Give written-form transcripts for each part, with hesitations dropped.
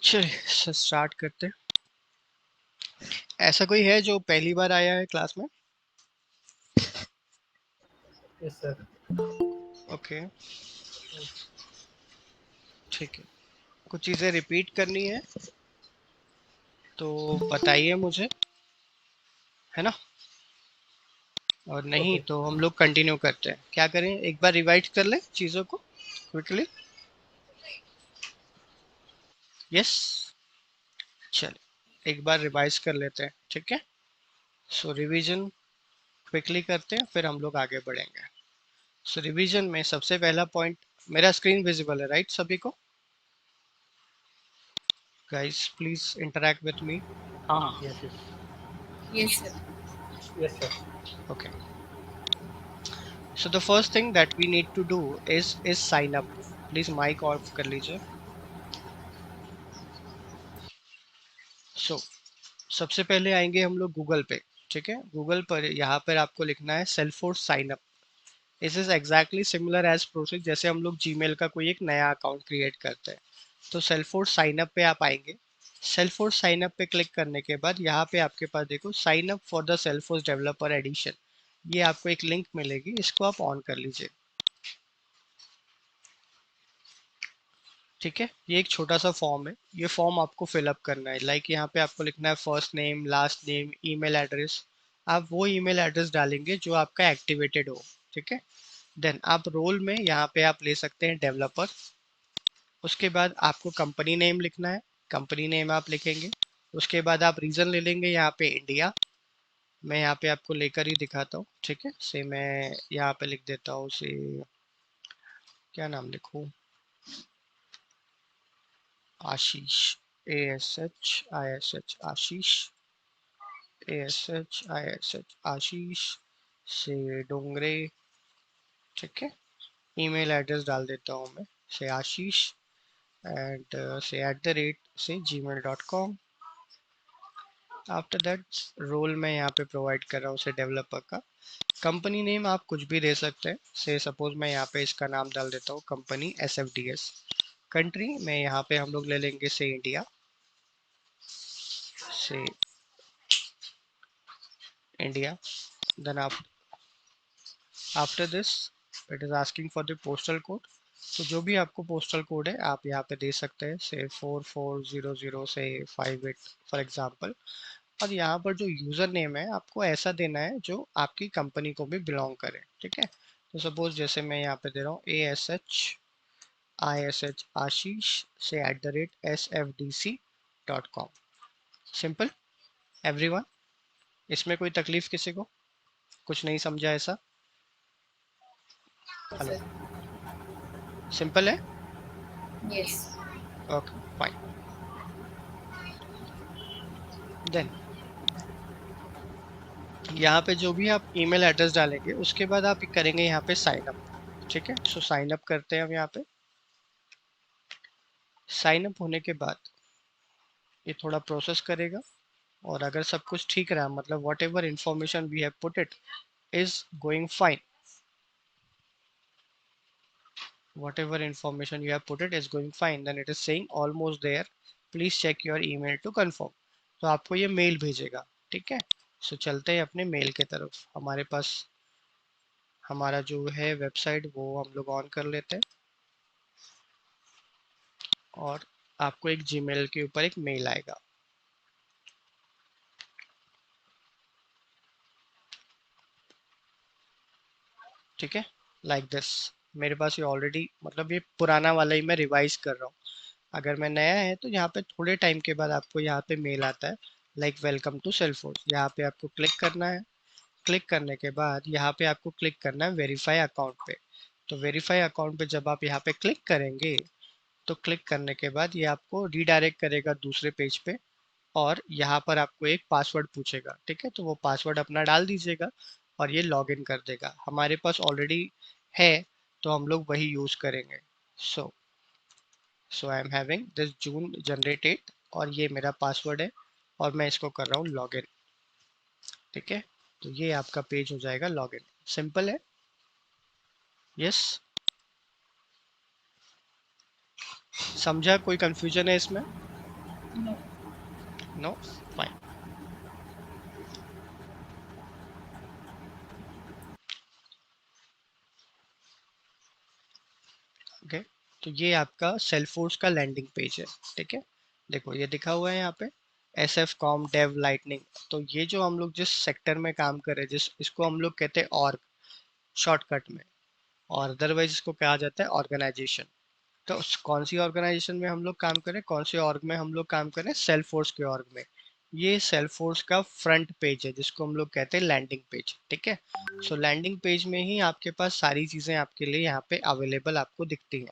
चलिए स्टार्ट करते हैं। ऐसा कोई है जो पहली बार आया है क्लास में? Yes sir. ओके, ठीक है। कुछ चीज़ें रिपीट करनी है तो बताइए मुझे, है ना? और नहीं ओके। तो हम लोग कंटिन्यू करते हैं। क्या करें, एक बार रिवाइज कर लें चीज़ों को क्विकली। यस, चलिए एक बार रिवाइज कर लेते हैं, ठीक है। सो रिवीजन क्विकली करते हैं, फिर हम लोग आगे बढ़ेंगे। सो रिवीजन में सबसे पहला पॉइंट, मेरा स्क्रीन विजिबल है राइट सभी को? Guys please interact with me. हाँ हाँ, yes yes. Yes, sir. Yes sir. Okay. So the first thing that we need to do is sign up. Please mic off कर लीजिए। So सबसे पहले आएंगे हम लोग गूगल पे, ठीक है। गूगल पर यहाँ पर आपको लिखना है Salesforce sign up. This is exactly similar as process जैसे हम लोग जीमेल का कोई एक नया अकाउंट क्रिएट करते हैं। तो सेल्फोर्स साइन अप पे आप आएंगे। सेल्फोर्स साइन अप पे क्लिक करने के बाद यहाँ पे आपके पास देखो sign up for the Salesforce developer edition, ये आपको एक लिंक मिलेगी, इसको आप ऑन कर लीजिए, ठीक है। ये एक छोटा सा फॉर्म है, ये फॉर्म आपको फिलअप करना है। लाइक यहाँ पे आपको लिखना है first name, last name, email address. आप वो ईमेल एड्रेस डालेंगे जो आपका एक्टिवेटेड हो, ठीक है। देन आप रोल में यहाँ पे आप ले सकते हैं डेवलपर। उसके बाद आपको कंपनी नेम लिखना है, कंपनी नेम आप लिखेंगे। उसके बाद आप रीजन ले लेंगे यहाँ पे इंडिया। मैं यहाँ पे आपको लेकर ही दिखाता हूँ, ठीक है। से मैं यहाँ पे लिख देता हूँ, से क्या नाम लिखूँ, आशीष, ASHISH आशीष, ASHISH आशीष से डोंगरे, ठीक है। ईमेल एड्रेस डाल देता हूँ मैं, से आशीष एंड से @ से gmail.com। आफ्टर दैट रोल मैं यहाँ पे प्रोवाइड कर रहा हूँ उसे डेवलपर का। कंपनी नेम आप कुछ भी दे सकते हैं, से सपोज मैं यहाँ पे इसका नाम डाल देता हूँ कंपनी SFDS। कंट्री में यहाँ पे हम लोग ले लेंगे से इंडिया, से इंडिया। देन आप after this it is asking for the postal code. तो जो भी आपको पोस्टल कोड है आप यहाँ पे दे सकते हैं, से 4400 से 58 फॉर एग्जांपल। और यहाँ पर जो यूजर नेम है आपको ऐसा देना है जो आपकी कंपनी को भी बिलोंग करे, ठीक है। तो सपोज जैसे मैं यहाँ पे दे रहा हूँ ASHISH आशीष से @sfdc.com। सिंपल एवरीवन, इसमें कोई तकलीफ किसी को, कुछ नहीं समझा ऐसा? Yes, hello, sir. सिंपल है? Yes. Okay fine. देन यहाँ पे जो भी आप ईमेल एड्रेस डालेंगे उसके बाद आप करेंगे यहाँ पे साइन अप, ठीक है। सो साइन अप करते हैं हम यहाँ पे। साइन अप होने के बाद ये थोड़ा प्रोसेस करेगा, और अगर सब कुछ ठीक रहा, मतलब whatever information we have put it is going fine, whatever information you have put it is going fine, then it is saying almost there, please check your email to confirm। तो आपको ये mail भेजेगा, ठीक है। सो चलते हैं अपने mail के तरफ। हमारे पास हमारा जो है वेबसाइट वो हम लोग ऑन कर लेते हैं, और आपको एक जीमेल के ऊपर एक मेल आएगा, ठीक है। Like this. मेरे पास ये ऑलरेडी, मतलब ये पुराना वाला ही मैं रिवाइज कर रहा हूँ। अगर मैं नया है तो यहाँ पे थोड़े टाइम के बाद आपको यहाँ पे मेल आता है, लाइक वेलकम टू सेल्फोर्स। यहाँ पे आपको क्लिक करना है। क्लिक करने के बाद यहाँ पे आपको क्लिक करना है वेरीफाई अकाउंट पे। तो वेरीफाई अकाउंट पे जब आप यहाँ पे क्लिक करेंगे, तो क्लिक करने के बाद ये आपको रीडायरेक्ट करेगा दूसरे पेज पे, और यहाँ पर आपको एक पासवर्ड पूछेगा, ठीक है। तो वो पासवर्ड अपना डाल दीजिएगा और ये लॉगिन कर देगा। हमारे पास ऑलरेडी है तो हम लोग वही यूज करेंगे। So so I am having this June generated, और ये मेरा पासवर्ड है, और मैं इसको कर रहा हूँ लॉगिन, ठीक है। तो ये आपका पेज हो जाएगा लॉगिन। सिंपल है। यस, समझा? कोई कंफ्यूजन है इसमें? No. No, fine. ओके, तो ये आपका सेल्फोर्स का लैंडिंग पेज है। ठीक है, देखो ये दिखा हुआ है यहाँ पे, S F com dev lightning. तो ये जो हम लोग जिस सेक्टर में काम कर रहे हैं, जिस इसको हम लोग कहते हैं ऑर्ग शॉर्टकट में, और अदरवाइज इसको कहा जाता है ऑर्गेनाइजेशन। तो कौन सी ऑर्गेनाइजेशन में हम लोग काम करें, कौन से ऑर्ग में हम लोग काम करें, सेल्फोर्स के ऑर्ग में। ये सेल्फोर्स का फ्रंट पेज है जिसको हम लोग कहते हैं लैंडिंग पेज। ठीक है, सो लैंडिंग पेज में ही आपके पास सारी चीजें आपके लिए यहाँ पे अवेलेबल आपको दिखती हैं।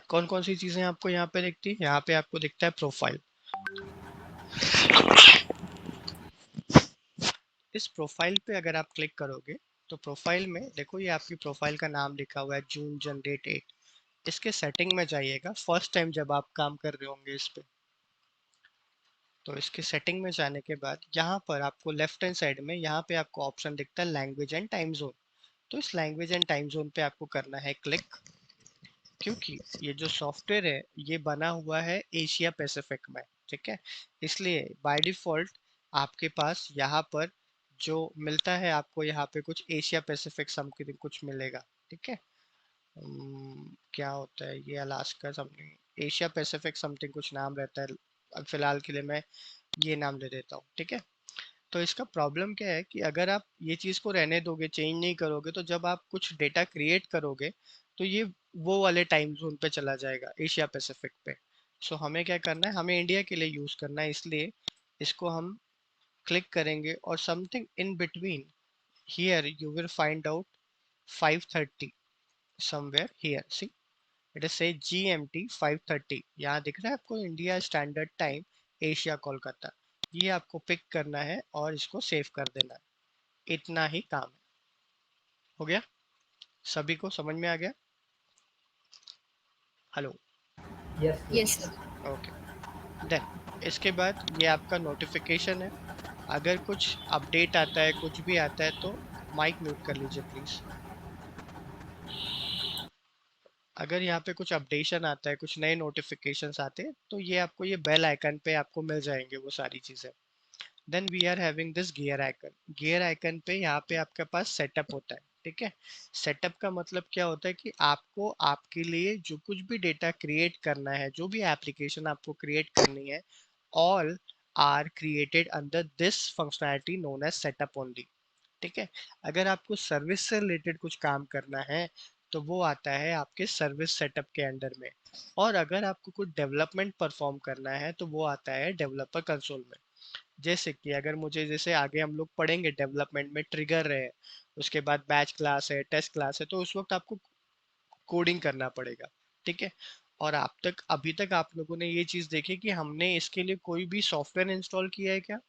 कौन कौन सी चीजें आपको यहाँ पे दिखती है, यहाँ पे आपको दिखता है प्रोफाइल। इस प्रोफाइल पे अगर आप क्लिक करोगे तो प्रोफाइल में देखो ये आपकी प्रोफाइल का नाम लिखा हुआ है, जून जनरेट 8। इसके सेटिंग में जाइएगा फर्स्ट टाइम जब आप काम कर रहे होंगे इस पे। तो इसके सेटिंग में जाने के बाद यहाँ पर आपको लेफ्ट हैंड साइड में यहाँ पे आपको ऑप्शन दिखता है लैंग्वेज एंड टाइम जोन। तो इस लैंग्वेज एंड टाइम जोन पे आपको करना है क्लिक, क्योंकि ये जो सॉफ्टवेयर है ये बना हुआ है एशिया पैसिफिक में। ठीक है, इसलिए बाय डिफॉल्ट आपके पास यहाँ पर जो मिलता है, आपको यहाँ पे कुछ एशिया पैसिफिक समथिंग कुछ मिलेगा। ठीक है, क्या होता है ये, Alaska something Asia Pacific something कुछ नाम रहता है। अब फिलहाल के लिए मैं ये नाम दे देता हूँ। ठीक है, तो इसका प्रॉब्लम क्या है कि अगर आप ये चीज़ को रहने दोगे, चेंज नहीं करोगे, तो जब आप कुछ डेटा क्रिएट करोगे तो ये वो वाले टाइम जोन पे चला जाएगा, एशिया पैसिफिक पे। सो हमें क्या करना है, हमें इंडिया के लिए यूज़ करना है, इसलिए इसको हम क्लिक करेंगे और something in between here you will find out 5:30 somewhere here, see it is से GMT 5:30। यहाँ दिख रहा है आपको India standard time, Asia Kolkata. ये आपको पिक करना है और इसको सेव कर देना है। इतना ही काम है। हो गया, सभी को समझ में आ गया? Hello? Yes, Yes, yes. sir. Okay, then इसके बाद ये आपका नोटिफिकेशन है। अगर कुछ अपडेट आता है, कुछ भी आता है, तो माइक म्यूट कर लीजिए प्लीज। अगर यहाँ पे कुछ अपडेशन आता है, कुछ नए नोटिफिकेशंस आते हैं, तो ये आपको ये बेल आइकन पे आपको मिल जाएंगे वो सारी चीजें। Then we are having this gear icon. Gear icon पे यहाँ पे आपके पास सेटअप होता है। ठीक है, सेटअप का मतलब क्या होता है कि आपको आपके लिए जो कुछ भी डेटा क्रिएट करना है, जो भी एप्लीकेशन आपको क्रिएट करनी है, all are created under this functionality known as setup only. ठीक है, अगर आपको सर्विस से रिलेटेड कुछ काम करना है तो वो आता है आपके सर्विस सेटअप के अंडर में, और अगर आपको कुछ डेवलपमेंट परफॉर्म करना है तो वो आता है डेवलपर कंसोल में। जैसे कि अगर मुझे, जैसे आगे हम लोग पढ़ेंगे डेवलपमेंट में, ट्रिगर है, उसके बाद बैच क्लास है, टेस्ट क्लास है, तो उस वक्त आपको कोडिंग करना पड़ेगा। ठीक है, और आप तक अभी तक आप लोगों ने ये चीज़ देखी कि हमने इसके लिए कोई भी सॉफ्टवेयर इंस्टॉल किया है क्या?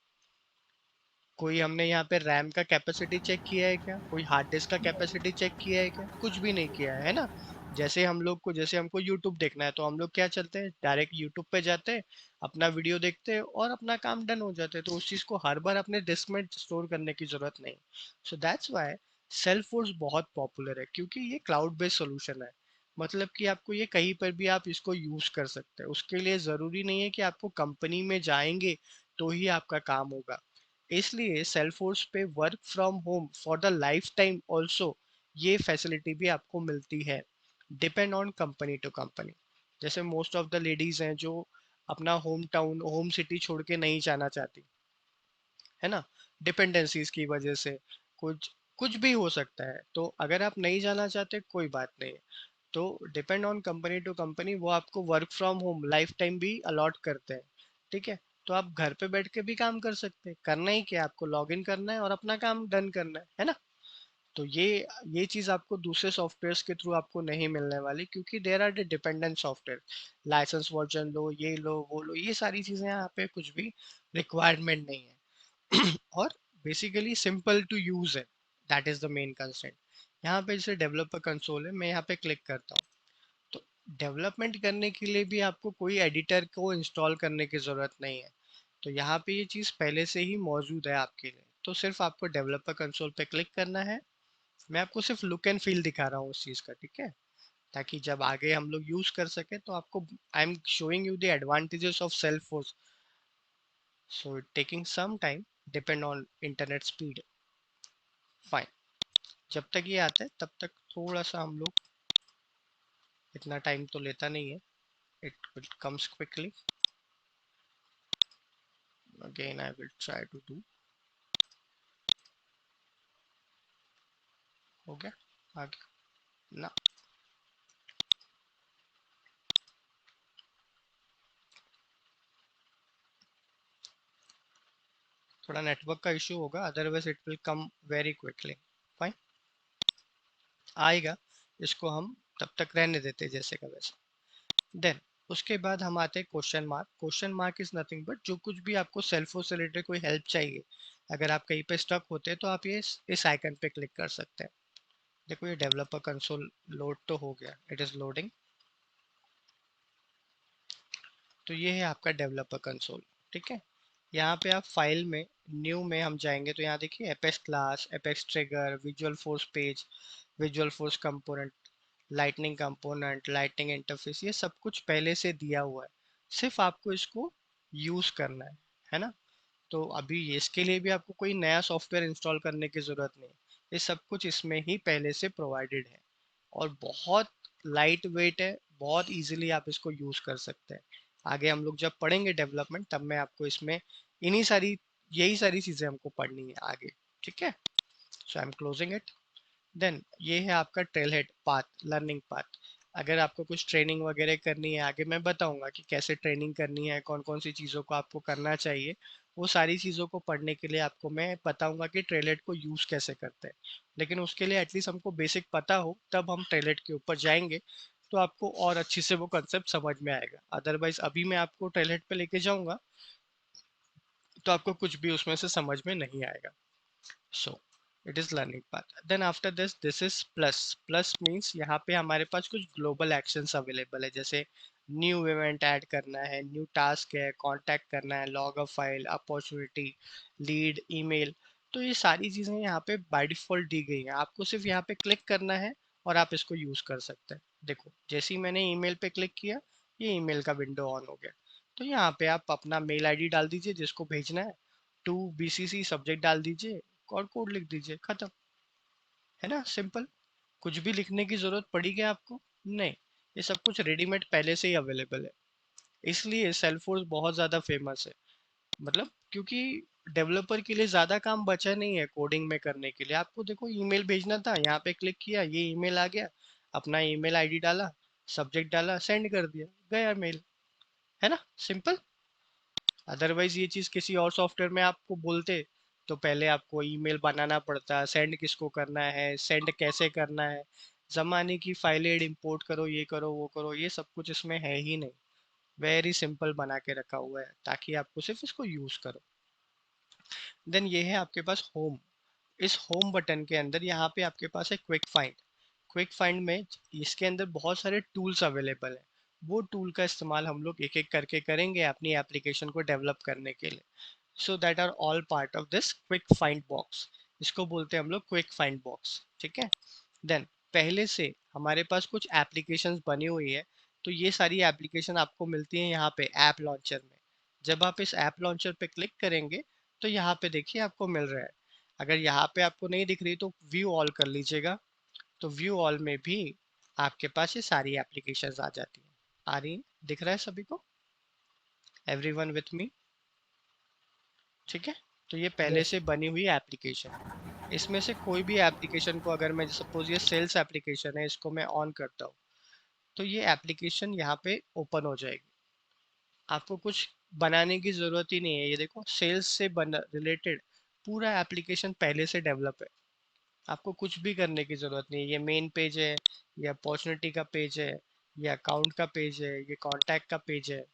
कोई हमने यहाँ पे रैम का कैपेसिटी चेक किया है क्या? कोई हार्ड डिस्क का कैपेसिटी चेक किया है क्या? कुछ भी नहीं किया है ना। जैसे हम लोग को, जैसे हमको यूट्यूब देखना है तो हम लोग क्या चलते हैं, डायरेक्ट यूट्यूब पे जाते हैं, अपना वीडियो देखते हैं और अपना काम डन हो जाते हैं। तो उस चीज़ को हर बार अपने डिस्क में स्टोर करने की जरूरत नहीं। सो दैट्स वाई सेल्फोर्स बहुत पॉपुलर है, क्योंकि ये क्लाउड बेस्ड सोल्यूशन है। मतलब कि आपको ये कहीं पर भी आप इसको यूज कर सकते हैं। उसके लिए जरूरी नहीं है कि आपको कंपनी में जाएंगे तो ही आपका काम होगा। इसलिए सेल्फोर्स पे work from home for the lifetime also ये फैसिलिटी भी आपको मिलती है, depend on company to company. जैसे मोस्ट ऑफ द लेडीज हैं जो अपना होम टाउन, होम सिटी छोड़ के नहीं जाना चाहती, है ना, डिपेंडेंसीज की वजह से, कुछ कुछ भी हो सकता है। तो अगर आप नहीं जाना चाहते कोई बात नहीं है, तो depend on company to company वो आपको work from home lifetime भी अलॉट करते हैं। ठीक है, तो आप घर पे बैठ के भी काम कर सकते हैं। करना ही क्या, आपको लॉग इन करना है और अपना काम डन करना है ना। तो ये चीज आपको दूसरे सॉफ्टवेयर्स के थ्रू आपको नहीं मिलने वाली, क्योंकि there are the dependent software. License version लो, ये लो, वो लो, ये सारी चीजें यहाँ पे कुछ भी रिक्वायरमेंट नहीं है। और बेसिकली सिंपल टू यूज है, that is the main constraint. यहाँ पे जैसे डेवलपर कंसोल है, मैं यहाँ पे क्लिक करता हूँ, तो डेवलपमेंट करने के लिए भी आपको कोई एडिटर को इंस्टॉल करने की ज़रूरत नहीं है। तो यहाँ पे ये चीज़ पहले से ही मौजूद है आपके लिए, तो सिर्फ आपको डेवलपर कंसोल पे क्लिक करना है। मैं आपको सिर्फ लुक एंड फील दिखा रहा हूँ उस चीज़ का। ठीक है, ताकि जब आगे हम लोग यूज कर सके तो आपको I am showing you the advantages of Salesforce, so taking some time depend on internet speed. Fine, जब तक ये आता है तब तक थोड़ा सा हम लोग, इतना टाइम तो लेता नहीं है, it comes quickly. Again I will try to do. हो गया आगे ना। थोड़ा नेटवर्क का इशू होगा, otherwise it will come very quickly. Fine, आएगा, इसको हम तब तक रहने देते हैं जैसे का वैसे। देन उसके बाद हम आते हैं question mark. Question mark is nothing but जो कुछ भी आपको सेल्फो से रिलेटेड कोई हेल्प चाहिए, अगर आप कहीं पे स्टक होते हैं तो आप ये इस आइकन पे क्लिक कर सकते हैं। देखो ये डेवलपर कंसोल लोड तो हो गया, इट इज लोडिंग। तो ये है आपका डेवलपर कंसोल। ठीक है, यहाँ पे आप फाइल में न्यू में हम जाएंगे तो यहाँ देखिए apex class, apex trigger, visual force page, visual force component, lightning component, lightning interface, ये सब कुछ पहले से दिया हुआ है, सिर्फ आपको इसको यूज करना है ना। तो अभी इसके लिए भी आपको कोई नया सॉफ्टवेयर इंस्टॉल करने की ज़रूरत नहीं, ये सब कुछ इसमें ही पहले से प्रोवाइडेड है और बहुत लाइट वेट है, बहुत इजीली आप इसको यूज़ कर सकते हैं। आगे हम लोग जब पढ़ेंगे डेवलपमेंट तब मैं आपको इसमें इन्हीं सारी यही सारी चीज़ें हमको पढ़नी है आगे। ठीक है, so I am closing it. Then ये है आपका Trailhead path, learning path. अगर आपको कुछ ट्रेनिंग वगैरह करनी है आगे, मैं बताऊंगा कि कैसे ट्रेनिंग करनी है, कौन कौन सी चीज़ों को आपको करना चाहिए। वो सारी चीज़ों को पढ़ने के लिए आपको मैं बताऊंगा कि ट्रेलेट को यूज़ कैसे करते हैं। लेकिन उसके लिए एटलीस्ट हमको बेसिक पता हो, तब हम ट्रेलेट के ऊपर जाएंगे तो आपको और अच्छी से वो कंसेप्ट समझ में आएगा। अदरवाइज अभी मैं आपको ट्रेलेट पे लेके जाऊंगा तो आपको कुछ भी उसमें से समझ में नहीं आएगा। So it is learning path. Then after this is plus. Plus means यहाँ पे हमारे पास कुछ ग्लोबल एक्शंस अवेलेबल है, जैसे न्यू इवेंट ऐड करना है, न्यू टास्क है, कांटेक्ट करना है, log a file, opportunity, lead, email. तो ये सारी चीज़ें यहाँ पे बाय डिफॉल्ट दी गई हैं, आपको सिर्फ यहाँ पे क्लिक करना है और आप इसको यूज़ कर सकते हैं। देखो जैसे ही मैंने ईमेल पे क्लिक किया, ये ईमेल का विंडो ऑन हो गया। तो यहाँ पे आप अपना मेल आईडी डाल दीजिए जिसको भेजना है, टू बीसीसी सब्जेक्ट डाल दीजिए और कोड लिख दीजिए, खत्म। है ना, सिंपल। कुछ भी लिखने की जरूरत पड़ी क्या आपको? नहीं, ये सब कुछ रेडीमेड पहले से ही अवेलेबल है। इसलिए सेल्फोर्स बहुत ज़्यादा फेमस है, मतलब क्योंकि डेवलपर के लिए ज़्यादा काम बचा नहीं है कोडिंग में करने के लिए। आपको देखो ईमेल भेजना था, यहाँ पे क्लिक किया, ये ईमेल आ गया, अपना ईमेल आईडी डाला, सब्जेक्ट डाला, सेंड कर दिया, गया मेल। है ना, सिंपल। अदरवाइज ये चीज़ किसी और सॉफ्टवेयर में आपको बोलते तो पहले आपको ईमेल बनाना पड़ता, सेंड किसको करना है, सेंड कैसे करना है, जमाने की फाइलें इंपोर्ट करो, ये करो वो करो, ये सब कुछ इसमें है ही नहीं। वेरी सिंपल बना के रखा हुआ है ताकि आपको सिर्फ इसको यूज करो। देन ये है आपके पास होम। इस होम बटन के अंदर यहाँ पे आपके पास है क्विक फाइंड। क्विक फाइंड में इसके अंदर बहुत सारे टूल्स अवेलेबल हैं, वो टूल का इस्तेमाल हम लोग एक एक करके करेंगे अपनी एप्लीकेशन को डेवलप करने के लिए। So that are all part of this quick find box. इसको बोलते हैं हम लोग क्विक फाइंड बॉक्स। ठीक है, देन पहले से हमारे पास कुछ एप्लीकेशंस बनी हुई है, तो ये सारी एप्लीकेशन आपको मिलती हैं यहाँ पे ऐप लॉन्चर में। जब आप इस ऐप लॉन्चर पे क्लिक करेंगे तो यहाँ पे देखिए आपको मिल रहा है। अगर यहाँ पे आपको नहीं दिख रही तो व्यू ऑल कर लीजिएगा, तो व्यू ऑल में भी आपके पास ये सारी एप्लीकेशंस आ जाती हैं। आ रही हैं, दिख रहा है सभी को? Everyone with me? ठीक है, तो ये पहले Yes. से बनी हुई एप्लीकेशन है। इसमें से कोई भी एप्लीकेशन को, अगर मैं सपोज ये सेल्स एप्लीकेशन है, इसको मैं ऑन करता हूँ तो ये एप्लीकेशन यहाँ पे ओपन हो जाएगी। आपको कुछ बनाने की ज़रूरत ही नहीं है। ये देखो सेल्स से बना रिलेटेड पूरा एप्लीकेशन पहले से डेवलप है, आपको कुछ भी करने की ज़रूरत नहीं है। ये मेन पेज है, ये अपॉर्चुनिटी का पेज है, ये अकाउंट का पेज है, ये कॉन्टैक्ट का पेज है।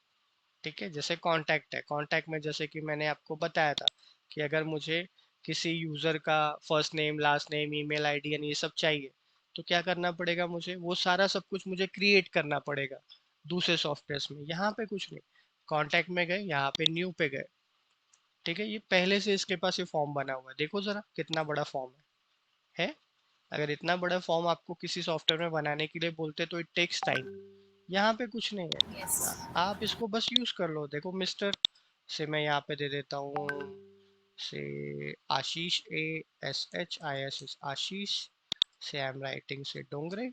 ठीक है, जैसे कॉन्टैक्ट है, कॉन्टैक्ट में जैसे कि मैंने आपको बताया था कि अगर मुझे किसी यूज़र का first name, last name, email ID यानी ये सब चाहिए तो क्या करना पड़ेगा, मुझे वो सारा सब कुछ मुझे क्रिएट करना पड़ेगा दूसरे सॉफ्टवेयर में। यहाँ पे कुछ नहीं, कॉन्टैक्ट में गए, यहाँ पे न्यू पे गए। ठीक है, ये पहले से इसके पास ये फॉर्म बना हुआ है, देखो ज़रा कितना बड़ा फॉर्म है। अगर इतना बड़ा फॉर्म आपको किसी सॉफ्टवेयर में बनाने के लिए बोलते तो इट टेक्स टाइम। यहाँ पे कुछ नहीं है, Yes. आप इसको बस यूज कर लो। देखो मिस्टर से मैं यहाँ पे दे देता हूँ से आशीष, ASHIS आशीष, से आई एम राइटिंग से डोंगरे,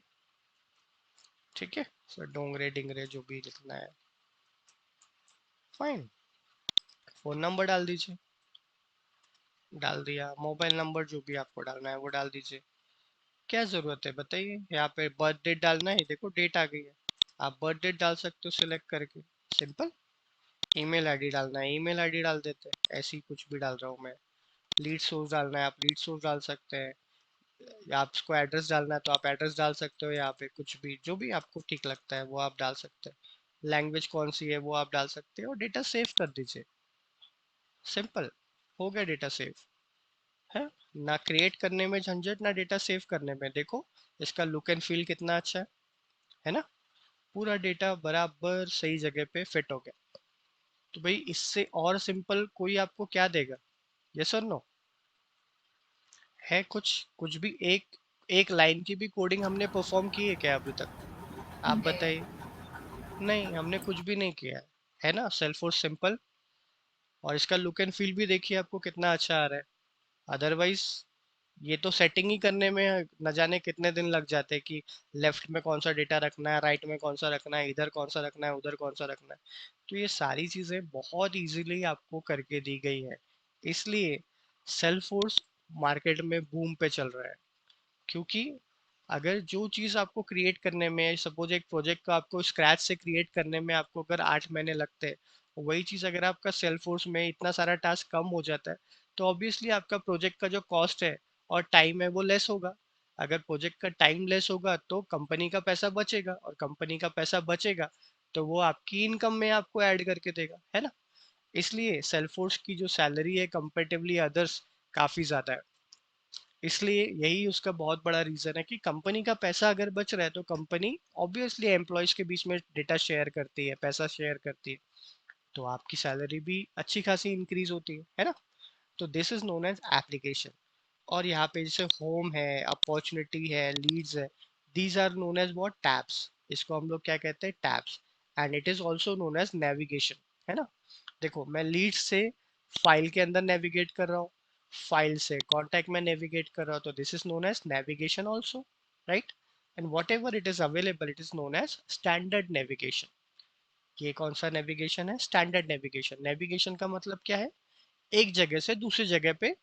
ठीक है, सो डोंगरे डिंगरे जो भी लिखना है, फाइन। फोन नंबर डाल दीजिए, डाल दिया। मोबाइल नंबर जो भी आपको डालना है वो डाल दीजिए। क्या जरूरत है बताइए, यहाँ पे बर्थ डेट डालना है, देखो डेट आ गई है, आप बर्थ डेट डाल सकते हो सिलेक्ट करके, सिंपल। ईमेल आईडी डालना है, ईमेल आईडी डाल देते हैं, ऐसे ही कुछ भी डाल रहा हूँ मैं। लीड सोर्स डालना है, आप लीड सोर्स डाल सकते हैं, या आपको एड्रेस डालना है तो आप एड्रेस डाल सकते हो, यहाँ पे कुछ भी जो भी आपको ठीक लगता है वो आप डाल सकते हैं। लैंग्वेज कौन सी है वो आप डाल सकते हो, और डेटा सेव कर दीजिए, सिंपल। हो गया डेटा सेव, है ना। क्रिएट करने में झंझट, ना डेटा सेव करने में। देखो इसका लुक एंड फील कितना अच्छा है ना। पूरा डेटा बराबर सही जगह पे फिट हो गया। तो भाई इससे और सिंपल कोई आपको क्या देगा, यस और नो? है कुछ, कुछ भी एक एक लाइन की भी कोडिंग हमने परफॉर्म की है क्या अभी तक? आप No. बताइए। नहीं, हमने कुछ भी नहीं किया है ना। सेल्फोर्स सिंपल, और इसका लुक एंड फील भी देखिए आपको कितना अच्छा आ रहा है। अदरवाइज ये तो सेटिंग ही करने में न जाने कितने दिन लग जाते हैं कि लेफ्ट में कौन सा डेटा रखना है, राइट में कौन सा रखना है, इधर कौन सा रखना है, उधर कौन सा रखना है। तो ये सारी चीज़ें बहुत इजीली आपको करके दी गई है। इसलिए सेल्फोर्स मार्केट में बूम पे चल रहा है। क्योंकि अगर जो चीज़ आपको क्रिएट करने में, सपोज एक प्रोजेक्ट को आपको स्क्रैच से क्रिएट करने में आपको अगर 8 महीने लगते हैं, वही चीज़ अगर आपका सेल्फ फोर्स में इतना सारा टास्क कम हो जाता है, तो ऑब्वियसली आपका प्रोजेक्ट का जो कॉस्ट है और टाइम है वो लेस होगा। अगर प्रोजेक्ट का टाइम लेस होगा तो कंपनी का पैसा बचेगा, और कंपनी का पैसा बचेगा तो वो आपकी इनकम में आपको ऐड करके देगा, है ना। इसलिए सेल्फ फोर्स की जो सैलरी है कंपेरेटिवली अदर्स काफ़ी ज़्यादा है। इसलिए यही उसका बहुत बड़ा रीजन है कि कंपनी का पैसा अगर बच रहा है तो कंपनी ऑब्वियसली एम्प्लॉयज के बीच में डेटा शेयर करती है, पैसा शेयर करती है, तो आपकी सैलरी भी अच्छी खासी इंक्रीज होती है ना। तो this is known as application. और यहाँ पे जैसे होम है, अपॉर्चुनिटी है, लीड्स है, these are known as what, tabs. इसको हम लोग क्या कहते हैं, tabs. And it is also known as navigation, है ना। देखो मैं लीड से फाइल के अंदर नेविगेट कर रहा हूँ, फाइल से कॉन्टैक्ट में नेविगेट कर रहा हूँ, तो this is known as navigation also, right. And whatever it is available it is known as standard navigation. ये कौन सा नेविगेशन है, स्टैंडर्ड नेविगेशन। नेविगेशन का मतलब क्या है, एक जगह से दूसरी जगह पे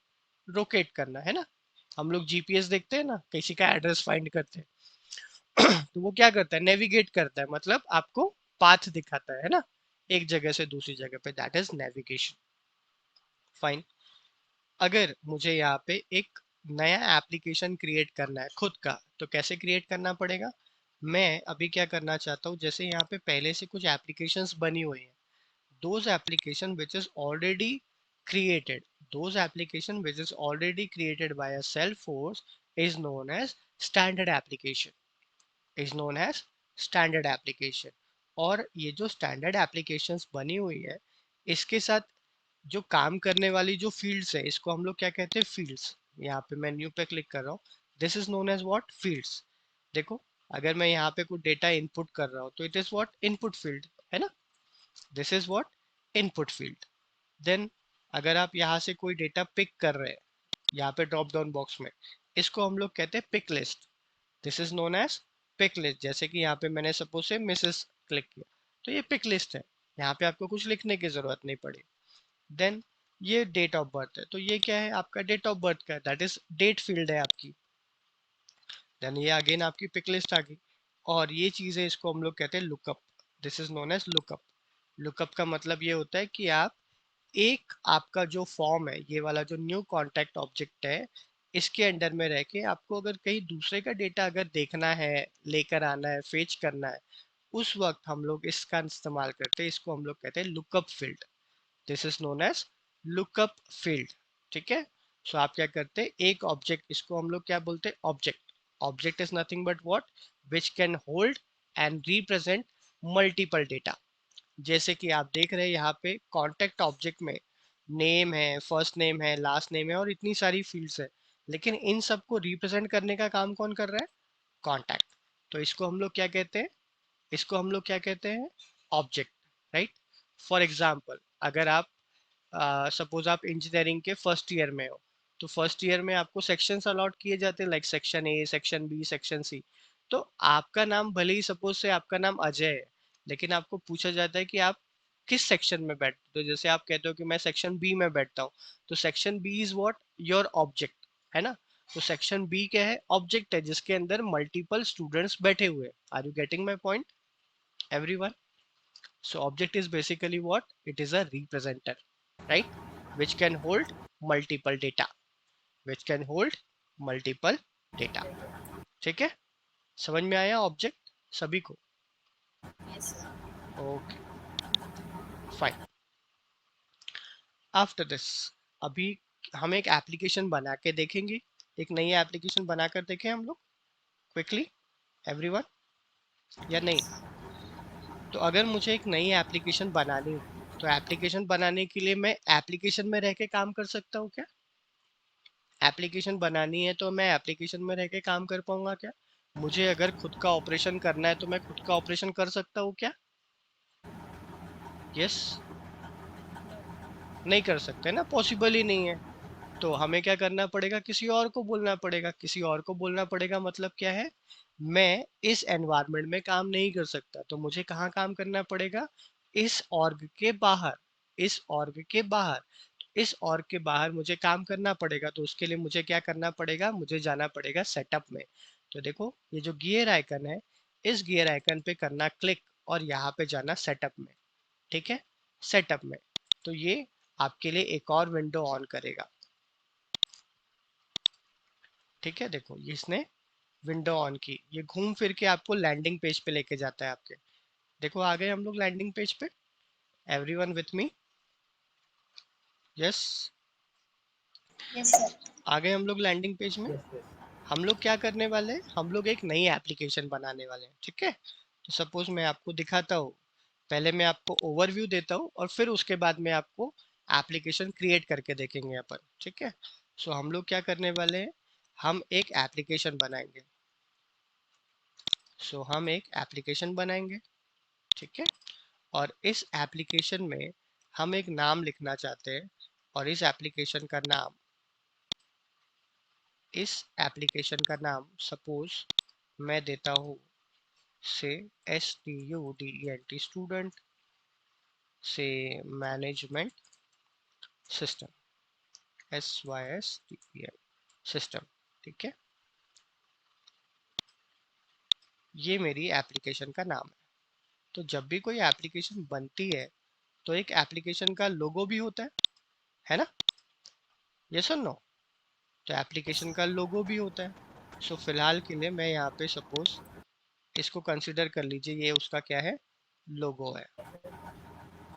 रोकेट करना, है ना। हम लोग जीपीएस देखते हैं ना, किसी का एड्रेस फाइंड करते हैं तो वो क्या करता है, नेविगेट करता है, मतलब आपको पाथ दिखाता है ना, एक जगह से दूसरी जगह पे, दैट इज नेविगेशन, फाइन। अगर मुझे यहाँ पे एक नया एप्लीकेशन क्रिएट करना है खुद का, तो कैसे क्रिएट करना पड़ेगा। मैं अभी क्या करना चाहता हूँ, जैसे यहाँ पे पहले से कुछ एप्लीकेशंस बनी हुई हैं, those application which is already created, those application which is already created by a Salesforce is known as standard application, is known as standard application। और ये जो स्टैंडर्ड एप्लीकेशंस बनी हुई है, इसके साथ जो काम करने वाली जो फील्ड्स है, इसको हम लोग क्या कहते हैं, फील्ड्स। यहाँ पे मैं न्यू पे क्लिक कर रहा हूँ, this is known as what, fields. देखो अगर मैं यहाँ पे कुछ डेटा इनपुट कर रहा हूँ तो it is what, input field, है ना। This is what, input field. Then अगर आप यहाँ से कोई डेटा पिक कर रहे हैं, यहाँ पे ड्रॉप डाउन बॉक्स में, इसको हम लोग कहते हैं pick list, this is known as pick list. जैसे कि यहाँ पे मैंने सपोज से मिसेस क्लिक किया, तो ये पिक लिस्ट है, यहाँ पे आपको कुछ लिखने की जरूरत नहीं पड़ी। देन ये डेट ऑफ बर्थ है, तो ये क्या है, आपका डेट ऑफ बर्थ का है, दैट इज डेट फील्ड है आपकी। देन ये अगेन आपकी पिक लिस्ट आ गई। और ये चीज़ है, इसको हम लोग कहते हैं lookup, this is known as lookup. Lookup का मतलब ये होता है कि आप एक, आपका जो फॉर्म है, ये वाला जो न्यू कॉन्टैक्ट ऑब्जेक्ट है, इसके अंडर में रह के आपको अगर कहीं दूसरे का डेटा अगर देखना है, लेकर आना है, फेच करना है, उस वक्त हम लोग इसका इस्तेमाल करते हैं, इसको हम लोग कहते हैं lookup field, this is known as lookup field, ठीक है। सो आप क्या करते हैं, एक ऑब्जेक्ट, इसको हम लोग क्या बोलते हैं, object. Object is nothing but what, which can hold and represent multiple data. जैसे कि आप देख रहे हैं यहाँ पे कॉन्टेक्ट ऑब्जेक्ट में नेम है, फर्स्ट नेम है, लास्ट नेम है, और इतनी सारी फील्ड्स है। लेकिन इन सबको रिप्रेजेंट करने का काम कौन कर रहा है? कॉन्टैक्ट। तो इसको हम लोग क्या कहते हैं? इसको हम लोग क्या कहते हैं? Object, right? फॉर एग्जाम्पल, अगर आप सपोज आप इंजीनियरिंग के फर्स्ट ईयर में हो, तो फर्स्ट ईयर में आपको सेक्शंस अलॉट किए जाते हैं, like section A, section B, section C. तो आपका नाम भले ही सपोज से आपका नाम अजय है, लेकिन आपको पूछा जाता है कि आप किस सेक्शन में बैठते हो। तो जैसे आप कहते हो कि मैं सेक्शन बी में बैठता हूँ, तो section B is what? Your object, है ना? तो सेक्शन बी क्या है? ऑब्जेक्ट है, जिसके अंदर मल्टीपल स्टूडेंट्स बैठे हुए हैं। Are you getting my point, everyone? So object is basically what? It is a representer, right? Which can hold multiple data. Which can hold multiple data. ठीक है? समझ में आया ऑब्जेक्ट सभी को? Yes, sir. Okay, fine. After this, अभी हम एक एप्लीकेशन बना के देखेंगे। एक नई एप्लीकेशन बनाकर देखें हम लोग क्विकली, एवरीवन, या नहीं? तो अगर मुझे एक नई एप्लीकेशन बनानी हो, तो एप्लीकेशन बनाने के लिए मैं एप्लीकेशन में रह के काम कर सकता हूँ क्या? एप्लीकेशन बनानी है तो मैं एप्लीकेशन में रह के काम कर पाऊंगा क्या? मुझे अगर खुद का ऑपरेशन करना है तो मैं खुद का ऑपरेशन कर सकता हूँ क्या? यस? नहीं कर सकते ना, पॉसिबल ही नहीं है। तो हमें क्या करना पड़ेगा? किसी और को बोलना पड़ेगा। किसी और को बोलना पड़ेगा मतलब क्या है? मैं इस एनवायरनमेंट में काम नहीं कर सकता, तो मुझे कहाँ काम करना पड़ेगा? इस ऑर्ग के बाहर। इस ऑर्ग के बाहर। इस ऑर्ग के बाहर मुझे काम करना पड़ेगा, तो उसके लिए मुझे क्या करना पड़ेगा? मुझे जाना पड़ेगा सेटअप में। तो देखो, ये जो गियर आइकन है, इस गियर आइकन पे करना क्लिक, और यहाँ पे जाना सेटअप में। ठीक है? सेटअप में। तो ये आपके लिए एक और विंडो ऑन करेगा। ठीक है? देखो, ये इसने विंडो ऑन की, ये घूम फिर के आपको लैंडिंग पेज पे लेके जाता है आपके। देखो, आ गए हम लोग लैंडिंग पेज पे। Everyone with me? Yes? Yes, sir. आ गए हम लोग लैंडिंग पेज में। Yes, yes. हम लोग क्या करने वाले हैं? हम लोग एक नई एप्लीकेशन बनाने वाले हैं। ठीक है? तो सपोज मैं आपको दिखाता हूँ। पहले मैं आपको ओवरव्यू देता हूँ, और फिर उसके बाद में आपको एप्लीकेशन क्रिएट करके देखेंगे अपन। ठीक है? सो हम लोग क्या करने वाले हैं? हम एक एप्लीकेशन बनाएंगे। हम एक एप्लीकेशन बनाएंगे। ठीक है? और इस एप्लीकेशन में हम एक नाम लिखना चाहते हैं, और इस एप्लीकेशन का नाम सपोज मैं देता हूँ से STUDENT, स्टूडेंट, से मैनेजमेंट सिस्टम, SYSTEM सिस्टम। ठीक है? ये मेरी एप्लीकेशन का नाम है। तो जब भी कोई एप्लीकेशन बनती है, तो एक एप्लीकेशन का लोगो भी होता है ना? यस और नो? तो एप्लीकेशन का लोगो भी होता है। फिलहाल के लिए मैं यहाँ पे सपोज इसको कंसिडर कर लीजिए, ये उसका क्या है? लोगो है।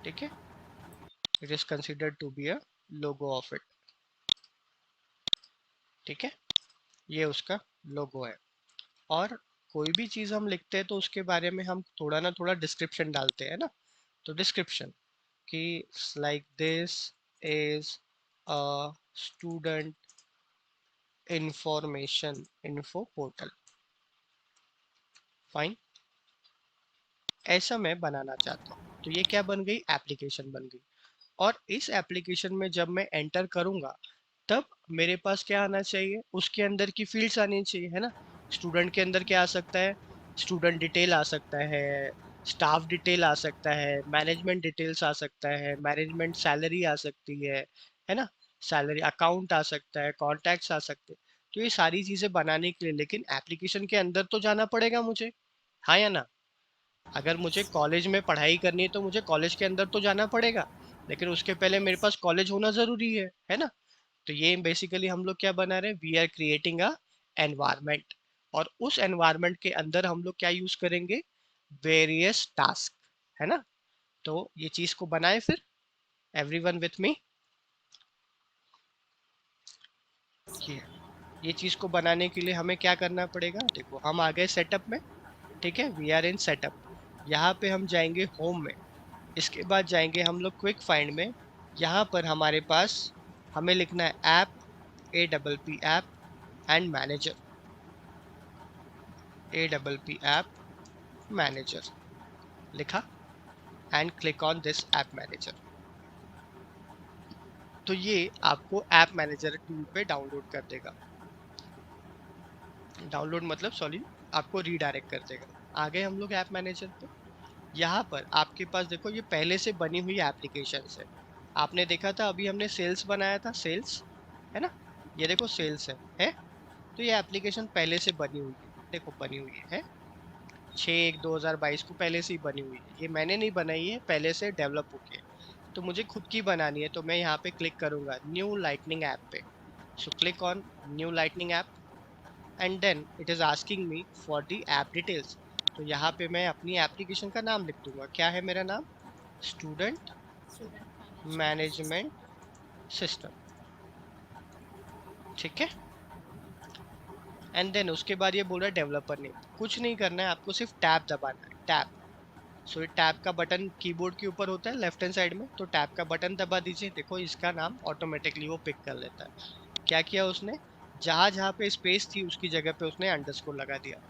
ठीक है? It is considered to be a logo of it. ठीक है? ये उसका लोगो है। और कोई भी चीज हम लिखते हैं तो उसके बारे में हम थोड़ा ना थोड़ा डिस्क्रिप्शन डालते हैं ना। तो डिस्क्रिप्शन कि like this is a student information info portal. Fine? ऐसा मैं बनाना चाहता हूँ। तो ये क्या बन गई? एप्लीकेशन बन गई। और इस एप्लीकेशन में जब मैं एंटर करूंगा, तब मेरे पास क्या आना चाहिए? उसके अंदर की फील्ड्स आनी चाहिए, है ना? स्टूडेंट के अंदर क्या आ सकता है? स्टूडेंट डिटेल आ सकता है, स्टाफ डिटेल आ सकता है, मैनेजमेंट डिटेल्स आ सकता है, मैनेजमेंट सैलरी आ सकती है ना? सैलरी अकाउंट आ सकता है, कॉन्टैक्ट्स आ सकते हैं। तो ये सारी चीजें बनाने के लिए लेकिन एप्लीकेशन के अंदर तो जाना पड़ेगा मुझे, हाँ या ना? अगर मुझे कॉलेज में पढ़ाई करनी है तो मुझे कॉलेज के अंदर तो जाना पड़ेगा, लेकिन उसके पहले मेरे पास कॉलेज होना जरूरी है ना? तो ये बेसिकली हम लोग क्या बना रहे हैं? We are creating a environment, और उस एनवायरमेंट के अंदर हम लोग क्या यूज करेंगे? वेरियस टास्क, है ना? तो ये चीज को बनाए फिर, एवरीवन विथ मी? ये ये चीज को बनाने के लिए हमें क्या करना पड़ेगा? देखो, हम आ गए सेटअप में। ठीक है? We are in setup. यहाँ पे हम जाएंगे होम में। इसके बाद जाएंगे हम लोग क्विक फाइंड में। यहाँ पर हमारे पास हमें लिखना है app, APP app, and manager, APP app manager लिखा and click on this app manager. तो ये आपको ऐप मैनेजर टूल पे डाउनलोड कर देगा। डाउनलोड मतलब सॉरी, आपको रीडायरेक्ट कर देगा। आगे हम लोग ऐप मैनेजर पे, यहाँ पर आपके पास देखो ये पहले से बनी हुई एप्लीकेशन है। आपने देखा था अभी हमने सेल्स बनाया था, सेल्स है ना, ये देखो सेल्स है। तो ये एप्लीकेशन पहले से बनी हुई है, देखो बनी हुई है 6/1/2022 को पहले से ही बनी हुई है। ये मैंने नहीं बनाई है, पहले से डेवलप हो के। तो मुझे खुद की बनानी है, तो मैं यहाँ पे क्लिक करूंगा न्यू लाइटनिंग ऐप पे। So click on new lightning app and then it is asking me for the app details. तो यहाँ पे मैं अपनी एप्लीकेशन का नाम लिख दूंगा। क्या है मेरा नाम? Student Student management system. Management system. ठीक है। एंड देन उसके बाद ये बोल रहा है डेवलपर नेम। कुछ नहीं करना है, आपको सिर्फ टैब दबाना है, टैब। सो ये टैब का बटन कीबोर्ड के ऊपर होता है लेफ्ट हैंड साइड में, तो टैब का बटन दबा दीजिए। देखो इसका नाम ऑटोमेटिकली वो पिक कर लेता है। क्या किया उसने, जहां जहां पे स्पेस थी उसकी जगह पे उसने अंडरस्कोर लगा दिया।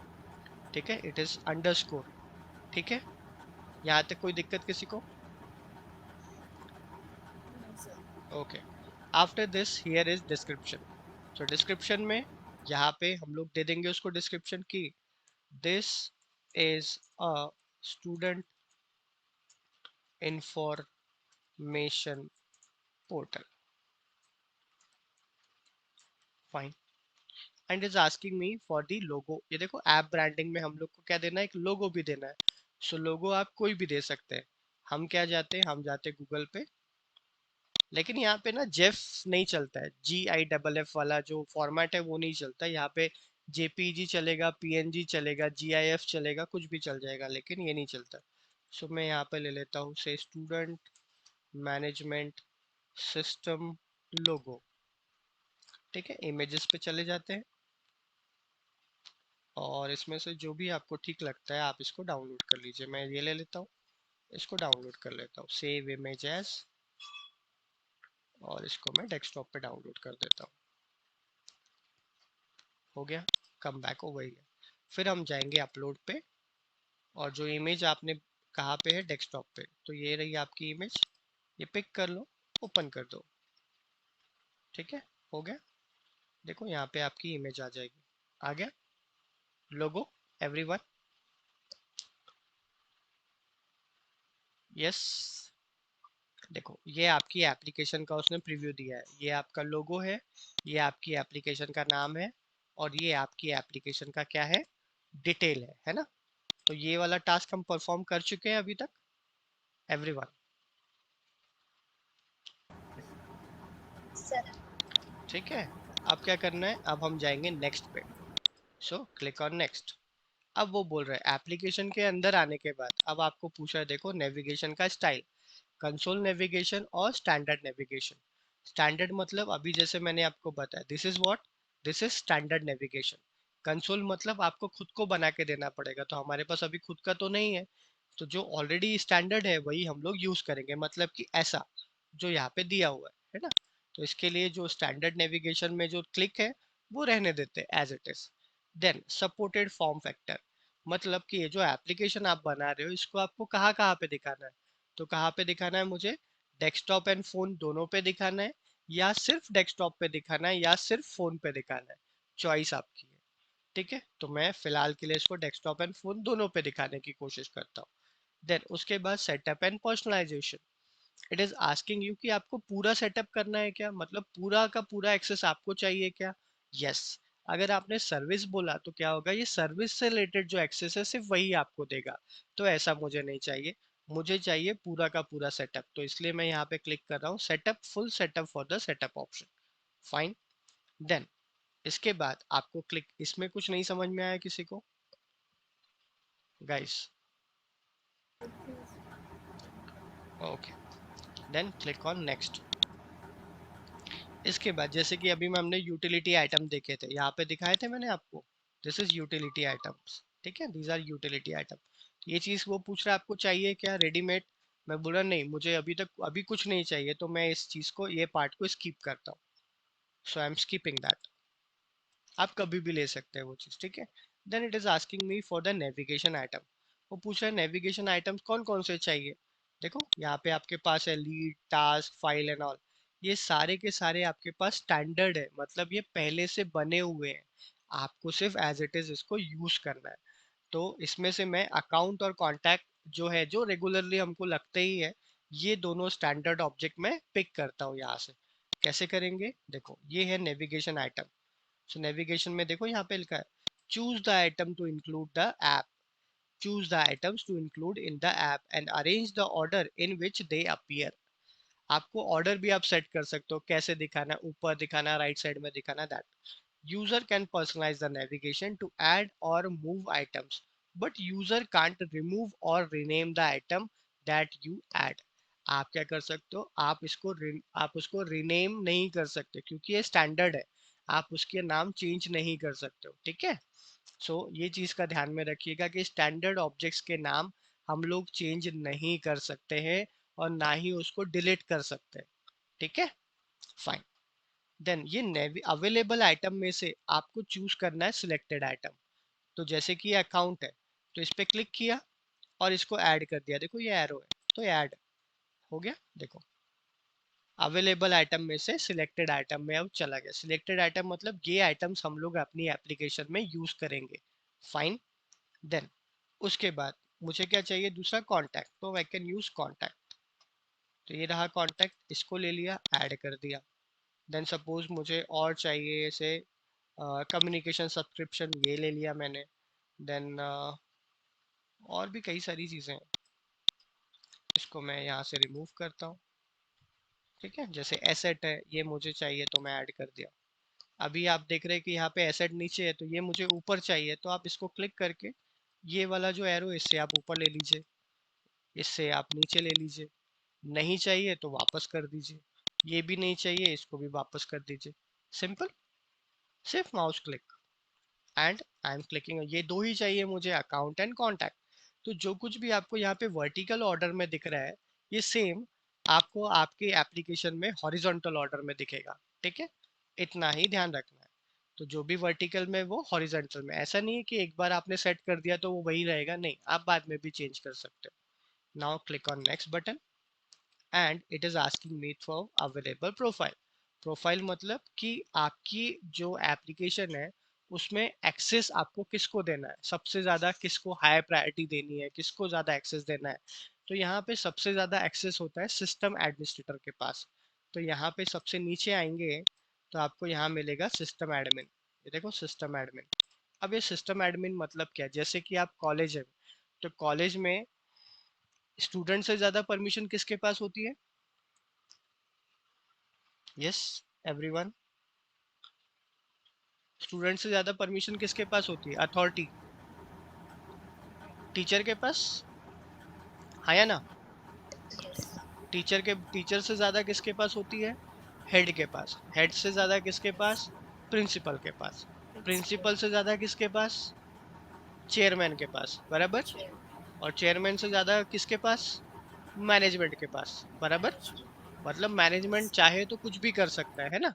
ठीक है, इट इज अंडरस्कोर। ठीक है, यहाँ तक कोई दिक्कत किसी को? No, sir. Okay. After this here is description. So description में यहाँ पे हम लोग दे देंगे उसको डिस्क्रिप्शन की, this is a student information portal. Fine. And is asking me for the logo. ये देखो ऐप ब्रांडिंग में हम लोग को क्या देना है, एक लोगो भी देना है। सो लोगो आप कोई भी दे सकते हैं। हम क्या जाते हैं, हम जाते गूगल पे। लेकिन यहाँ पे ना जेफ नहीं चलता है, GIFF वाला जो फॉर्मेट है वो नहीं चलता यहाँ पे। JPG चलेगा, PNG चलेगा, GIF चलेगा, कुछ भी चल जाएगा, लेकिन ये नहीं चलता। सो मैं यहाँ पे ले लेता हूँ से स्टूडेंट मैनेजमेंट सिस्टम लोगो। ठीक है, इमेजेस पे चले जाते हैं और इसमें से जो भी आपको ठीक लगता है आप इसको डाउनलोड कर लीजिए। मैं ये ले लेता हूँ, इसको डाउनलोड कर लेता हूँ, सेव इमेज एज, और इसको मैं डेस्कटॉप पे डाउनलोड कर देता हूँ। हो गया, कम बैक हो गई है। फिर हम जाएंगे अपलोड पे, और जो इमेज आपने कहाँ पे है, डेस्कटॉप पे, तो ये रही आपकी इमेज। ये पिक कर लो, ओपन कर दो। ठीक है, हो गया। देखो यहाँ पे आपकी इमेज आ जाएगी। आ गया लोगो, एवरीवन? यस। देखो ये आपकी एप्लीकेशन का उसने प्रीव्यू दिया है, ये आपका लोगो है, ये आपकी एप्लीकेशन का नाम है, और ये आपकी एप्लीकेशन का क्या है, डिटेल है ना। तो ये वाला टास्क हम परफॉर्म कर चुके हैं अभी तक, एवरीवन। Sir. ठीक है, अब क्या करना है, अब हम जाएंगे नेक्स्ट पे। So click on next. अब वो बोल रहा है एप्लीकेशन के अंदर आने के बाद अब आपको पूछा है, देखो नेविगेशन का स्टाइल, कंसोल नेविगेशन और स्टैंडर्ड नेविगेशन। स्टैंडर्ड मतलब अभी जैसे मैंने आपको बताया, this is what, this is standard navigation. Console मतलब आपको खुद को बना के देना पड़ेगा, तो हमारे पास अभी खुद का तो नहीं है। तो जो ऑलरेडी स्टैंडर्ड है वही हम लोग यूज करेंगे, मतलब कि ऐसा जो यहाँ पे दिया हुआ है ना। तो इसके लिए जो स्टैंडर्ड नेविगेशन में जो क्लिक है वो रहने देते हैं as it is. Then supported form factor, मतलब कि ये जो एप्लीकेशन आप बना रहे हो इसको आपको कहाँ कहाँ पे दिखाना है। तो कहाँ पे दिखाना है मुझे, डेस्कटॉप एंड फोन दोनों पे दिखाना है, या सिर्फ डेस्कटॉप पे दिखाना है, या सिर्फ फोन पे दिखाना है, चॉइस आपकी है। ठीक है, तो मैं फिलहाल के लिए इसको डेस्कटॉप एंड फोन दोनों पे दिखाने की कोशिश करता हूँ। देन उसके बाद setup and personalization. It is asking you कि आपको पूरा सेटअप करना है क्या, मतलब पूरा का पूरा एक्सेस आपको चाहिए क्या। यस। अगर आपने सर्विस बोला तो क्या होगा, ये सर्विस से रिलेटेड जो एक्सेस है सिर्फ वही आपको देगा। तो ऐसा मुझे नहीं चाहिए, मुझे चाहिए पूरा का पूरा सेटअप। तो इसलिए मैं यहाँ पे क्लिक कर रहा हूँ setup, full setup for the setup option. Fine. Then इसके बाद आपको क्लिक, इसमें कुछ नहीं समझ में आया किसी को guys? Okay, then click on next. इसके बाद जैसे कि अभी में हमने यूटिलिटी आइटम देखे थे, यहाँ पे दिखाए थे मैंने आपको, दिस इज यूटिलिटी आइटम्स। ठीक है, दीज आर यूटिलिटी आइटम। ये चीज वो पूछ रहा है आपको चाहिए क्या रेडीमेड। मैं बोला नहीं, मुझे अभी तक अभी कुछ नहीं चाहिए, तो मैं इस चीज को, ये पार्ट को स्किप करता हूँ। सो आई एम स्कीपिंग दैट। आप कभी भी ले सकते हैं वो चीज़, ठीक है। Then it is asking me for the navigation item. वो पूछ रहा है नेविगेशन आइटम्स कौन कौन से चाहिए। देखो यहाँ पे आपके पास है lead, task, file and all. ये सारे के सारे आपके पास स्टैंडर्ड है, मतलब ये पहले से बने हुए हैं, आपको सिर्फ एज इट इज इसको यूज करना है। तो इसमें से मैं अकाउंट और कॉन्टैक्ट जो है, जो रेगुलरली हमको लगते ही है, ये दोनों स्टैंडर्ड ऑब्जेक्ट में पिक करता हूँ यहाँ से। कैसे करेंगे, देखो ये है नेविगेशन आइटम। सो नेविगेशन में देखो यहाँ पे लिखा है choose the item to include the app, choose the items to include in the app and arrange the order in which they appear. आपको ऑर्डर भी आप सेट कर सकते हो, कैसे दिखाना है, ऊपर दिखाना है, राइट साइड में दिखाना है, that. User can personalize the navigation to add or move items, but user can't remove or rename the item that you add. आप क्या कर सकते हो, आप उसको रीनेम नहीं कर सकते क्योंकि ये स्टैंडर्ड है, आप उसके नाम चेंज नहीं कर सकते हो, ठीक है। ये चीज का ध्यान में रखिएगा कि स्टैंडर्ड ऑब्जेक्ट्स के नाम हम लोग चेंज नहीं कर सकते हैं और ना ही उसको डिलीट कर सकते हैं, ठीक है। फाइन। देन ये अवेलेबल आइटम में से आपको चूज करना है सिलेक्टेड आइटम। तो जैसे कि ये अकाउंट है, तो इस पे क्लिक किया और इसको ऐड कर दिया, देखो ये एरो है तो ऐड हो गया। देखो अवेलेबल आइटम में से सिलेक्टेड आइटम में अब चला गया। सिलेक्टेड आइटम मतलब ये आइटम्स हम लोग अपनी एप्लीकेशन में यूज करेंगे। फाइन। देन उसके बाद मुझे क्या चाहिए, दूसरा कॉन्टैक्ट, तो आई कैन यूज कॉन्टैक्ट। तो ये रहा कॉन्टैक्ट, इसको ले लिया, ऐड कर दिया। देन सपोज मुझे और चाहिए ऐसे कम्युनिकेशन सब्सक्रिप्शन, ये ले लिया मैंने। देन और भी कई सारी चीज़ें हैं, इसको मैं यहाँ से रिमूव करता हूँ, ठीक है। जैसे एसेट है, ये मुझे चाहिए तो मैं ऐड कर दिया। अभी आप देख रहे हैं कि यहाँ पे एसेट नीचे है, तो ये मुझे ऊपर चाहिए, तो आप इसको क्लिक करके ये वाला जो एरो, इससे आप ऊपर ले लीजिए, इससे आप नीचे ले लीजिए। नहीं चाहिए तो वापस कर दीजिए, ये भी नहीं चाहिए, इसको भी वापस कर दीजिए। सिंपल, सिर्फ mouse click and I am clicking. ये दो ही चाहिए मुझे, अकाउंट एंड कॉन्टैक्ट। तो जो कुछ भी आपको यहाँ पे वर्टिकल ऑर्डर में दिख रहा है, ये सेम आपको आपके एप्लीकेशन में हॉरिजॉन्टल ऑर्डर में दिखेगा, ठीक है। इतना ही ध्यान रखना है। तो जो भी वर्टिकल में वो हॉरिजॉन्टल में, ऐसा नहीं है कि एक बार आपने सेट कर दिया तो वो वही रहेगा, नहीं, आप बाद में भी चेंज कर सकते हो। Now click on next button and it is asking me for available profile. Profile मतलब कि आपकी जो एप्लीकेशन है उसमें एक्सेस आपको किसको देना है, सबसे ज़्यादा किसको हाई प्रायोरिटी देनी है, किसको ज़्यादा एक्सेस देना है। तो यहाँ पे सबसे ज़्यादा एक्सेस होता है सिस्टम एडमिनिस्ट्रेटर के पास। तो यहाँ पे सबसे नीचे आएंगे तो आपको यहाँ मिलेगा सिस्टम एडमिन। ये देखो सिस्टम एडमिन। अब ये सिस्टम एडमिन मतलब क्या है, जैसे कि आप कॉलेज है, तो कॉलेज में स्टूडेंट से ज़्यादा परमिशन किसके पास होती है। यस एवरीवन, स्टूडेंट से ज्यादा परमिशन किसके पास होती है, अथॉरिटी टीचर के पास, हाँ या ना। Yes. टीचर से ज्यादा किसके पास होती है, हेड के पास। हेड से ज्यादा किसके पास, प्रिंसिपल के पास। Principal. प्रिंसिपल से ज्यादा किसके पास, चेयरमैन के पास, बराबर। Chair. और चेयरमैन से ज्यादा किसके पास, मैनेजमेंट के पास, बराबर। Management. मतलब मैनेजमेंट Yes. चाहे तो कुछ भी कर सकता है ना।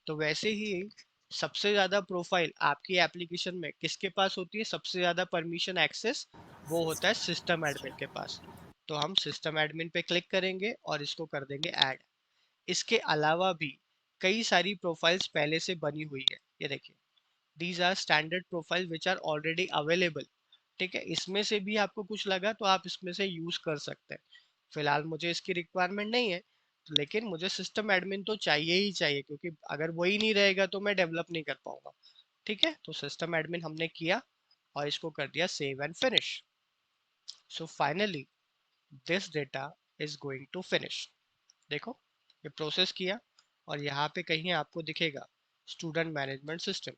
तो वैसे ही सबसे ज्यादा प्रोफाइल आपकी एप्लीकेशन में किसके पास होती है, सबसे ज्यादा परमिशन एक्सेस, वो होता है System. सिस्टम एडमिन के Administrator. पास। तो हम सिस्टम एडमिन पे क्लिक करेंगे और इसको कर देंगे ऐड। इसके अलावा भी कई सारी प्रोफाइल्स पहले से बनी हुई है, ये देखिए, these are standard profile which are already available, ठीक है। इसमें से भी आपको कुछ लगा तो आप इसमें से यूज कर सकते हैं। फिलहाल मुझे इसकी रिक्वायरमेंट नहीं है, लेकिन मुझे सिस्टम एडमिन तो चाहिए ही चाहिए, क्योंकि अगर वही नहीं रहेगा तो मैं डेवलप नहीं कर पाऊंगा, ठीक है। तो सिस्टम एडमिन हमने किया और इसको कर दिया save and finish. So finally this data is going to finish. देखो ये प्रोसेस किया और यहाँ पे कहीं आपको दिखेगा स्टूडेंट मैनेजमेंट सिस्टम,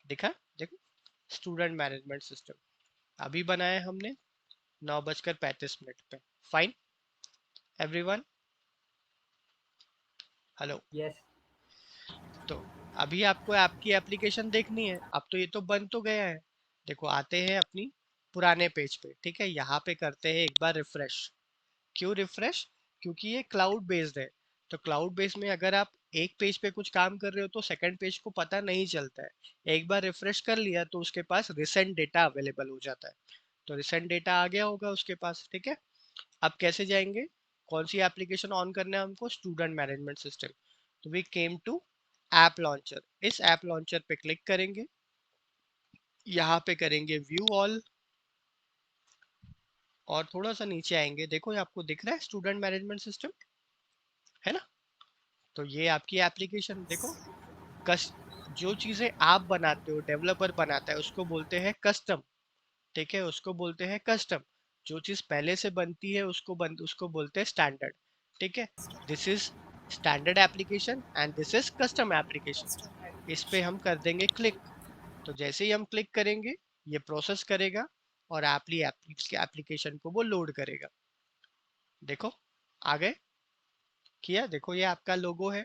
दिखा, देखो स्टूडेंट मैनेजमेंट सिस्टम अभी बनाया हमने 9:35 पे। Fine everyone, hello. Yes. तो अभी आपको आपकी एप्लीकेशन देखनी है, अब तो ये तो बन तो गया है। देखो आते हैं अपनी पुराने पेज पे, ठीक है। यहाँ पे करते हैं एक बार रिफ्रेश। क्यों रिफ्रेश, क्योंकि ये क्लाउड बेस्ड है, तो क्लाउड बेस में अगर आप एक पेज पे कुछ काम कर रहे हो तो सेकंड पेज को पता नहीं चलता है। एक बार रिफ्रेश कर लिया तो उसके पास रिसेंट डेटा अवेलेबल हो जाता है। तो रिसेंट डेटा आ गया होगा उसके पास, ठीक है। अब कैसे जाएंगे, कौन सी एप्लीकेशन ऑन करना है हमको, स्टूडेंट मैनेजमेंट सिस्टम। तो we came to app launcher. इस ऐप लॉन्चर पे क्लिक करेंगे, यहाँ पे करेंगे व्यू ऑल, और थोड़ा सा नीचे आएंगे, देखो ये आपको दिख रहा है स्टूडेंट मैनेजमेंट सिस्टम, है ना। तो ये आपकी एप्लीकेशन देखो, कस जो चीजें आप बनाते हो, डेवलपर बनाता है, उसको बोलते हैं कस्टम, ठीक है, उसको बोलते हैं कस्टम। जो चीज पहले से बनती है उसको बोलते हैं स्टैंडर्ड, ठीक है। This is standard application and this is custom application. इस पे हम कर देंगे क्लिक। तो जैसे ही हम क्लिक करेंगे ये प्रोसेस करेगा और एप्लीकेशन को वो लोड करेगा। देखो आ गए, किया, देखो ये आपका लोगो है,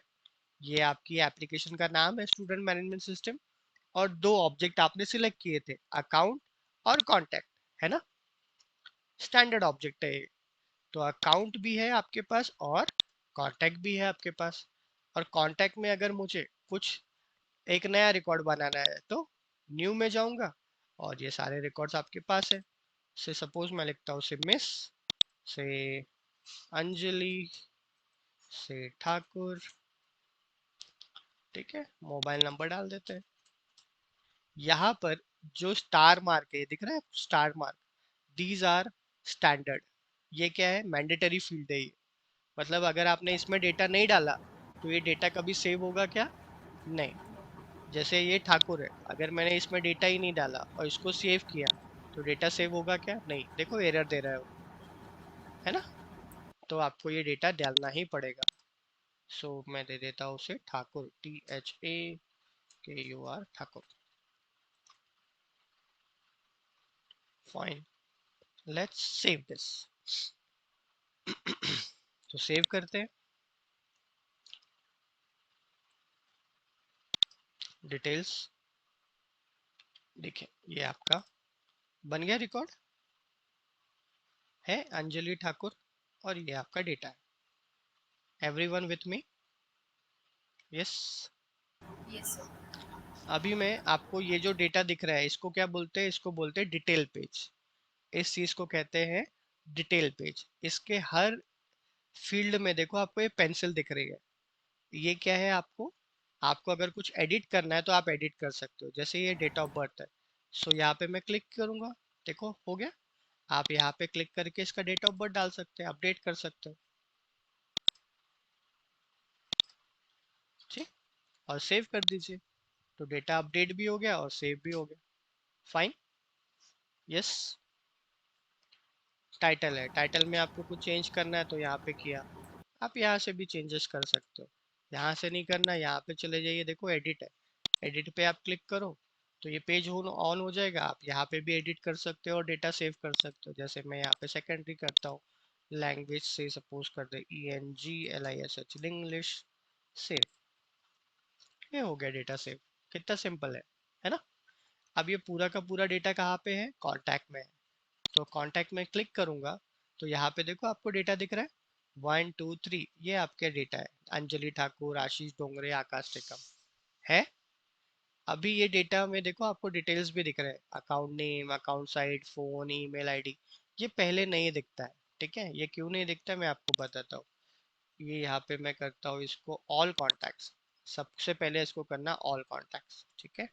ये आपकी एप्लीकेशन का नाम है स्टूडेंट मैनेजमेंट सिस्टम, और दो ऑब्जेक्ट आपने सिलेक्ट किए थे, अकाउंट और कॉन्टैक्ट, है ना। स्टैंडर्ड ऑब्जेक्ट है ये। तो अकाउंट भी है आपके पास और कॉन्टैक्ट भी है आपके पास। और कॉन्टैक्ट में अगर मुझे कुछ एक नया रिकॉर्ड बनाना है तो न्यू में जाऊंगा और ये सारे रिकॉर्ड्स आपके पास है। से सपोज मैं लिखता हूँ से मिस, से अंजलि, से ठाकुर, ठीक है, मोबाइल नंबर डाल देते हैं। यहाँ पर जो स्टार मार्क है दिख रहा है, star mark, these are standard. ये क्या है, मैंडेटरी फील्ड है ये। मतलब अगर आपने इसमें डेटा नहीं डाला तो ये डेटा कभी सेव होगा क्या, नहीं। जैसे ये ठाकुर है, अगर मैंने इसमें डेटा ही नहीं डाला और इसको सेव किया तो डेटा सेव होगा क्या, नहीं, देखो एरर दे रहा है वो, है ना। तो आपको ये डेटा डालना ही पड़ेगा। सो मैं दे देता हूँ उसे Thakur, THAKUR, Thakur. Fine, let's save this. तो सेव करते हैं, डिटेल्स, देखिए ये आपका बन गया रिकॉर्ड, है अंजलि ठाकुर, और ये आपका डेटा है। Everyone with me, yes. Yes, sir. अभी मैं आपको ये जो डेटा दिख रहा है इसको क्या बोलते हैं, इसको बोलते हैं डिटेल पेज। इस चीज को कहते हैं डिटेल पेज। इसके हर फील्ड में देखो आपको ये पेंसिल दिख रही है, ये क्या है, आपको आपको अगर कुछ एडिट करना है तो आप एडिट कर सकते हो। जैसे ये डेट ऑफ बर्थ है, सो यहाँ पे मैं क्लिक करूंगा, देखो हो गया। आप यहाँ पे क्लिक करके इसका डेट ऑफ बर्थ डाल सकते हैं, अपडेट कर सकते हो, ठीक, और सेव कर दीजिए। तो डेटा अपडेट भी हो गया और सेव भी हो गया। Fine, yes. टाइटल है, टाइटल में आपको कुछ चेंज करना है तो यहाँ पे किया। आप यहाँ से भी चेंजेस कर सकते हो, यहाँ से नहीं करना, यहाँ पे चले जाइए, देखो एडिट है, एडिट पे आप क्लिक करो तो ये पेज ऑन हो जाएगा। आप यहाँ पे भी एडिट कर सकते हो और डेटा सेव कर सकते हो। जैसे मैं यहाँ पे सेकेंडरी करता हूँ, लैंग्वेज से सपोज कर दे ENGLISH, इंग्लिश, सेव, ये हो गया डेटा सेव। कितना सिंपल है ना। अब ये पूरा का पूरा डेटा कहाँ पे है, कॉन्टैक्ट में है। तो कॉन्टैक्ट में क्लिक करूंगा तो यहाँ पे देखो आपको डेटा दिख रहा है 1 2 3, ये आपके डेटा है, अंजलि ठाकुर, आशीष डोंगरे, आकाश टेकम, है। अभी ये डेटा में देखो आपको डिटेल्स भी दिख रहे हैं, account name, account side, phone, email ID. ये पहले नहीं दिखता है, ठीक है। ये क्यों नहीं दिखता है मैं आपको बताता हूँ। ये यहाँ पे मैं करता हूँ इसको ऑल कॉन्टैक्ट्स, सबसे पहले इसको करना ऑल कॉन्टैक्ट्स, ठीक है।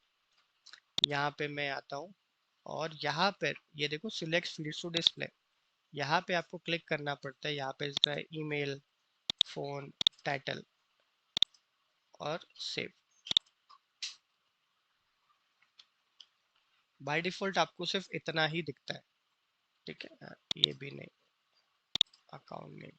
यहाँ पे मैं आता हूँ और यहाँ पर ये देखो सिलेक्ट फील्ड्स टू डिस्प्ले, यहाँ पे आपको क्लिक करना पड़ता है। यहाँ पे इसका ईमेल, फोन, टाइटल और सेव। बाय डिफॉल्ट आपको सिर्फ इतना ही दिखता है, ठीक है। ये भी नहीं, अकाउंट नेम,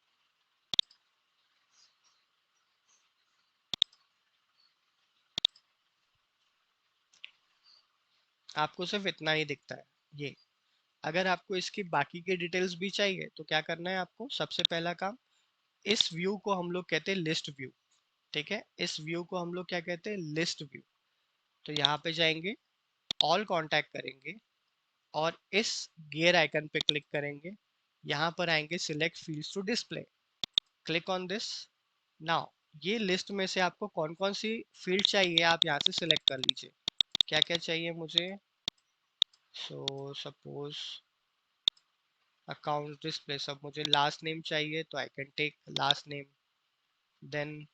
आपको सिर्फ इतना ही दिखता है ये। अगर आपको इसकी बाकी के डिटेल्स भी चाहिए तो क्या करना है आपको, सबसे पहला काम, इस व्यू को हम लोग कहते हैं लिस्ट व्यू, ठीक है। इस व्यू को हम लोग क्या कहते हैं, लिस्ट व्यू। तो यहाँ पे जाएंगे, ऑल कांटेक्ट करेंगे और इस गियर आइकन पे क्लिक करेंगे। यहाँ पर आएंगे select fields to display, click on this, now ये लिस्ट में से आपको कौन कौन सी फील्ड चाहिए आप यहाँ से सिलेक्ट कर लीजिए। क्या क्या चाहिए मुझे। सो सपोज अकाउंट डिस्प्ले, सब मुझे लास्ट नेम चाहिए तो I can take last name. Then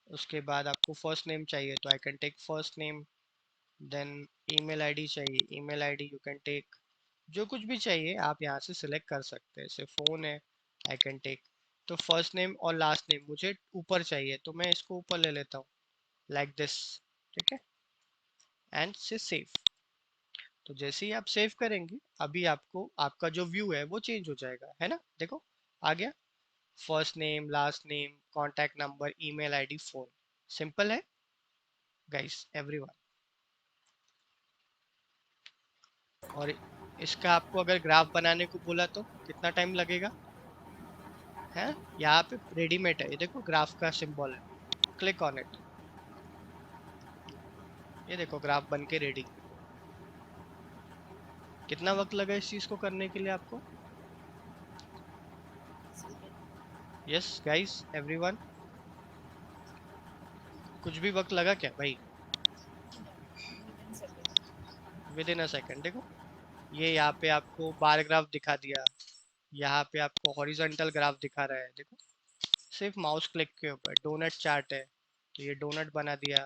उसके बाद आपको फर्स्ट नेम चाहिए तो I can take first name. Then email ID चाहिए, email ID you can take. जो कुछ भी चाहिए आप यहाँ से सिलेक्ट कर सकते हैं। जैसे फ़ोन है, आई कैन टेक। तो फर्स्ट नेम और लास्ट नेम मुझे ऊपर चाहिए तो मैं इसको ऊपर ले लेता हूँ, लाइक दिस। ठीक है, एंड से सेव। तो जैसे ही आप सेव करेंगे अभी आपको आपका जो व्यू है वो चेंज हो जाएगा, है ना। देखो आ गया, first name, last name, contact number, email ID, phone. Simple है गाइस एवरीवन। और इसका आपको अगर ग्राफ बनाने को बोला तो कितना टाइम लगेगा, है। यहाँ पे रेडीमेड है, ये देखो ग्राफ का सिंबल है, क्लिक ऑन इट। ये देखो ग्राफ बन के रेडी। कितना वक्त लगा इस चीज को करने के लिए आपको। यस गाइस एवरीवन, कुछ भी वक्त लगा क्या भाई। With in a second. देखो ये यहाँ पे आपको बार ग्राफ दिखा दिया, यहाँ पे आपको हॉरिजॉन्टल ग्राफ दिखा रहा है। देखो सिर्फ माउस क्लिक के ऊपर डोनट चार्ट है तो ये डोनट बना दिया।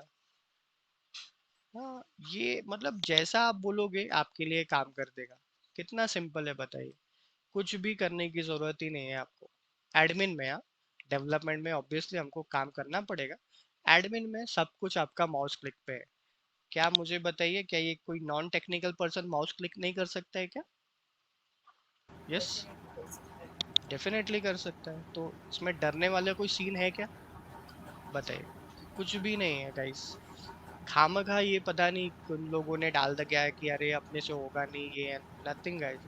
हाँ, ये मतलब जैसा आप बोलोगे आपके लिए काम कर देगा। कितना सिंपल है बताइए, कुछ भी करने की जरूरत ही नहीं है आपको। एडमिन में, हाँ, डेवलपमेंट में ऑब्वियसली हमको काम करना पड़ेगा। एडमिन में सब कुछ आपका माउस क्लिक पे है। क्या मुझे बताइए, क्या ये कोई non technical person mouse click नहीं कर सकता है क्या। यस, डेफिनेटली कर सकता है। तो इसमें डरने वाला कोई सीन है क्या, बताइए। कुछ भी नहीं है गाइस। खामखा ये पता नहीं कुछ लोगों ने डाल दिया है कि अरे अपने से होगा नहीं, ये नथिंग गाइस।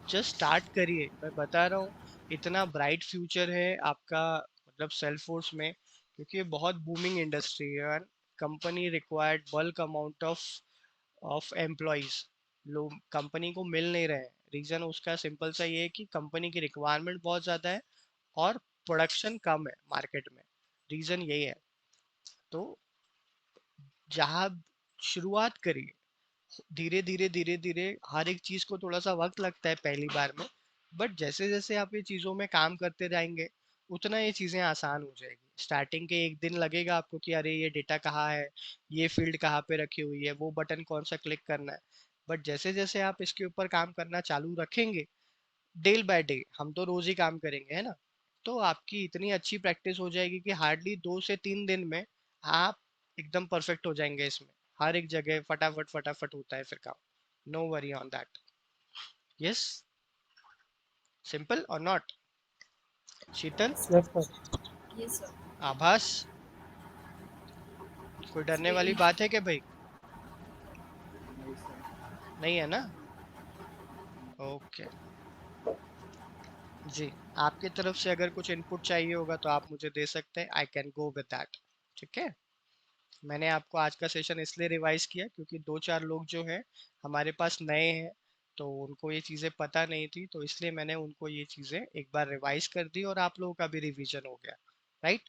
जस्ट स्टार्ट करिए, मैं बता रहा हूँ। इतना ब्राइट फ्यूचर है आपका, मतलब सेल्फ फोर्स में, क्योंकि ये बहुत बूमिंग इंडस्ट्री है। Company required bulk amount of employees. लोग कंपनी को मिल नहीं रहे हैं। रीज़न उसका सिंपल सा ये है कि कंपनी की रिक्वायरमेंट बहुत ज़्यादा है और प्रोडक्शन कम है मार्केट में। रीज़न यही है। तो जहाँ शुरुआत करिए, धीरे धीरे धीरे धीरे। हर एक चीज को थोड़ा सा वक्त लगता है पहली बार में, बट जैसे जैसे आप ये चीजों में काम करते जाएंगे उतना ये चीजें आसान हो जाएगी। स्टार्टिंग के एक दिन लगेगा आपको कि अरे ये डेटा कहाँ है, ये फील्ड कहाँ पे रखी हुई है, वो बटन कौन सा क्लिक करना है। बट जैसे जैसे आप इसके ऊपर काम करना चालू रखेंगे, डे बाय डे, हम तो रोज ही काम करेंगे, है ना। तो आपकी इतनी अच्छी प्रैक्टिस हो जाएगी कि हार्डली 2 से 3 दिन में आप एकदम परफेक्ट हो जाएंगे इसमें। हर एक जगह फटाफट फटाफट होता है फिर काम। No worry on that. Yes, simple or not. Sheetal, Yes, sir. Yes, sir. आभास, कोई It's डरने very वाली easy. बात है क्या भाई। नहीं है ना। ओके जी, आपकी तरफ से अगर कुछ इनपुट चाहिए होगा तो आप मुझे दे सकते हैं, I can go with that. ठीक है, मैंने आपको आज का सेशन इसलिए रिवाइज किया क्योंकि 2-4 लोग जो हैं हमारे पास नए हैं, तो उनको ये चीज़ें पता नहीं थी, तो इसलिए मैंने उनको ये चीज़ें एक बार रिवाइज कर दी और आप लोगों का भी रिवीजन हो गया। राइट,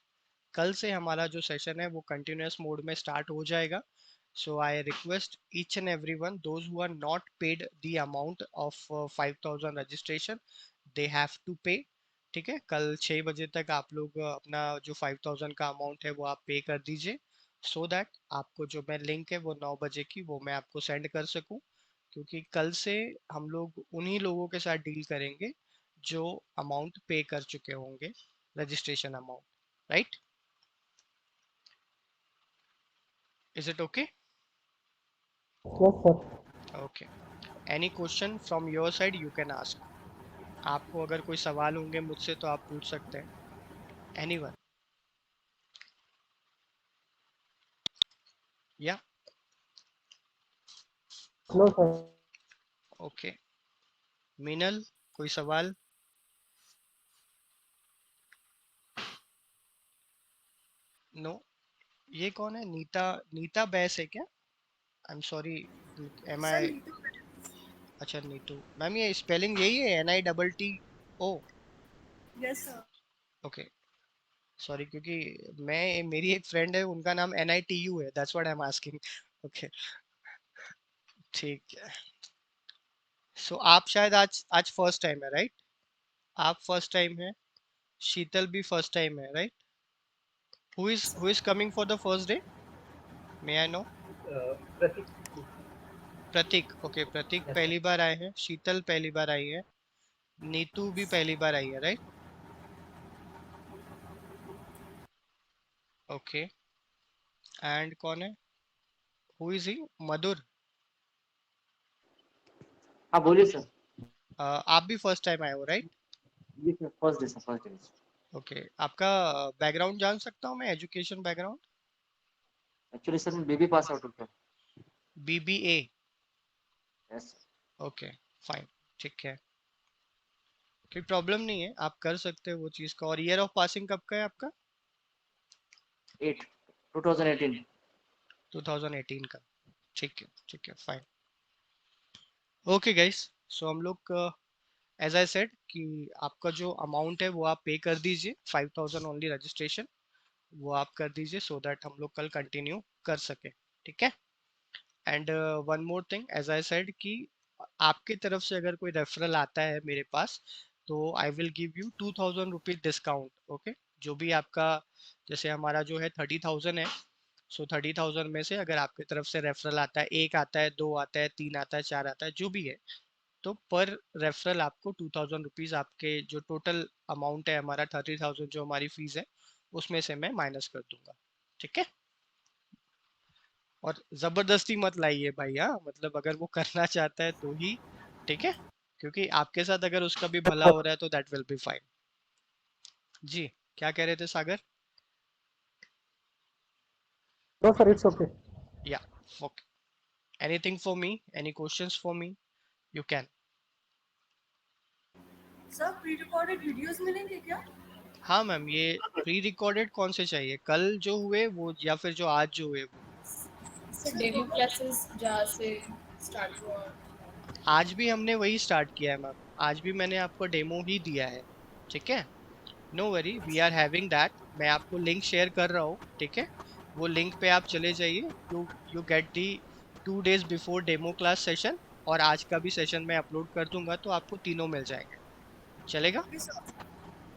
कल से हमारा जो सेशन है वो कंटिन्यूअस मोड में स्टार्ट हो जाएगा। So I request each and every one those who are not paid the amount of 5,000 registration, they have to pay. ठीक है, कल 6 बजे तक आप लोग अपना जो 5,000 का अमाउंट है वो आप पे कर दीजिए, सो दैट आपको जो मैं लिंक है वो 9 बजे की वो मैं आपको सेंड कर सकूं। क्योंकि कल से हम लोग उन्हीं लोगों के साथ डील करेंगे जो अमाउंट पे कर चुके होंगे, registration amount. Right, is it okay. Yes, sir. Okay, any question from your side you can ask. आपको अगर कोई सवाल होंगे मुझसे तो आप पूछ सकते हैं, एनीवन। या No, sir. ओके, मीनल, कोई सवाल। नो, ये कौन है, नीता, नीता बैस है क्या। I am sorry, am Sir, I. need to. अच्छा नीतू मैम, ये स्पेलिंग यही है, NITTO। Yes, sir. Okay, sorry, क्योंकि मैं मेरी एक फ्रेंड है, उनका नाम NITU है, that's what I am asking. Okay, ठीक है। सो आप शायद आज आज फर्स्ट टाइम है, राइट? आप फर्स्ट टाइम है, शीतल भी फर्स्ट टाइम है, right? Who is coming for the first day, may I know? Prateek. Prateek, okay, Prateek yes sir. पहली बार आए हैं, शीतल पहली बार आई है, नीतू भी पहली बार आई है, राइट? ओके, एंड कौन है, हु इज ही? मधुर। हाँ बोलिए सर। आप भी फर्स्ट टाइम आए हो, राइट? ये sir first day sir, first day. Okay, आपका बैकग्राउंड जान सकता हूँ मैं, एजुकेशन बैकग्राउंड? एक्चुअली सर मैं बीबी पास आउट हूँ sir. BBA? Yes okay, fine, ठीक है, कोई प्रॉब्लम नहीं है, आप कर सकते हो वो चीज़ का। और ईयर ऑफ पासिंग कब का है आपका? 8 2018। 2018 का, ठीक है, फाइन। ओके गाइस, सो हम लोग एज आई सेड कि आपका जो अमाउंट है वो आप पे कर दीजिए, 5000 ओनली रजिस्ट्रेशन, वो आप कर दीजिए सो दैट हम लोग कल कंटिन्यू कर सके, ठीक है? And one more thing, as I said कि आपकी तरफ से अगर कोई रेफरल आता है मेरे पास, तो I will give you 2000 rupees discount, okay? जो भी आपका, जैसे हमारा जो है 30,000 है, सो 30,000 में से अगर आपकी तरफ से रेफरल आता है, एक आता है, दो आता है, तीन आता है, चार आता है, जो भी है, तो पर रेफरल आपको 2000 रुपीज आपके जो टोटल अमाउंट है हमारा 30,000 जो हमारी फीस है उसमें से मैं माइनस कर दूंगा, ठीक है? और जबरदस्ती मत लाइए भाई, हाँ, मतलब अगर वो करना चाहता है तो ही, ठीक है? क्योंकि आपके साथ अगर उसका भी भला हो रहा है तो दैट विल बी फाइन। जी, क्या कह रहे थे Sagar? No sir, it's okay. Yeah, okay, anything for me, any questions for me, you can. Sir pre recorded videos मिलेंगे क्या? हाँ मैम, ये प्री रिकॉर्डेड कौन से चाहिए, कल जो हुए वो या फिर जो आज जो हुए वो? सर डेमो क्लासेस जहाँ से स्टार्ट हुआ। आज भी हमने वही स्टार्ट किया है मैम, आज भी मैंने आपको डेमो ही दिया है, ठीक है? No worry, we are having that, मैं आपको लिंक शेयर कर रहा हूँ, ठीक है? वो लिंक पे आप चले जाइए, you get the 2 days before demo class session, और आज का भी सेशन मैं अपलोड कर दूंगा तो आपको तीनों मिल जाएंगे, चलेगा? Okay sir.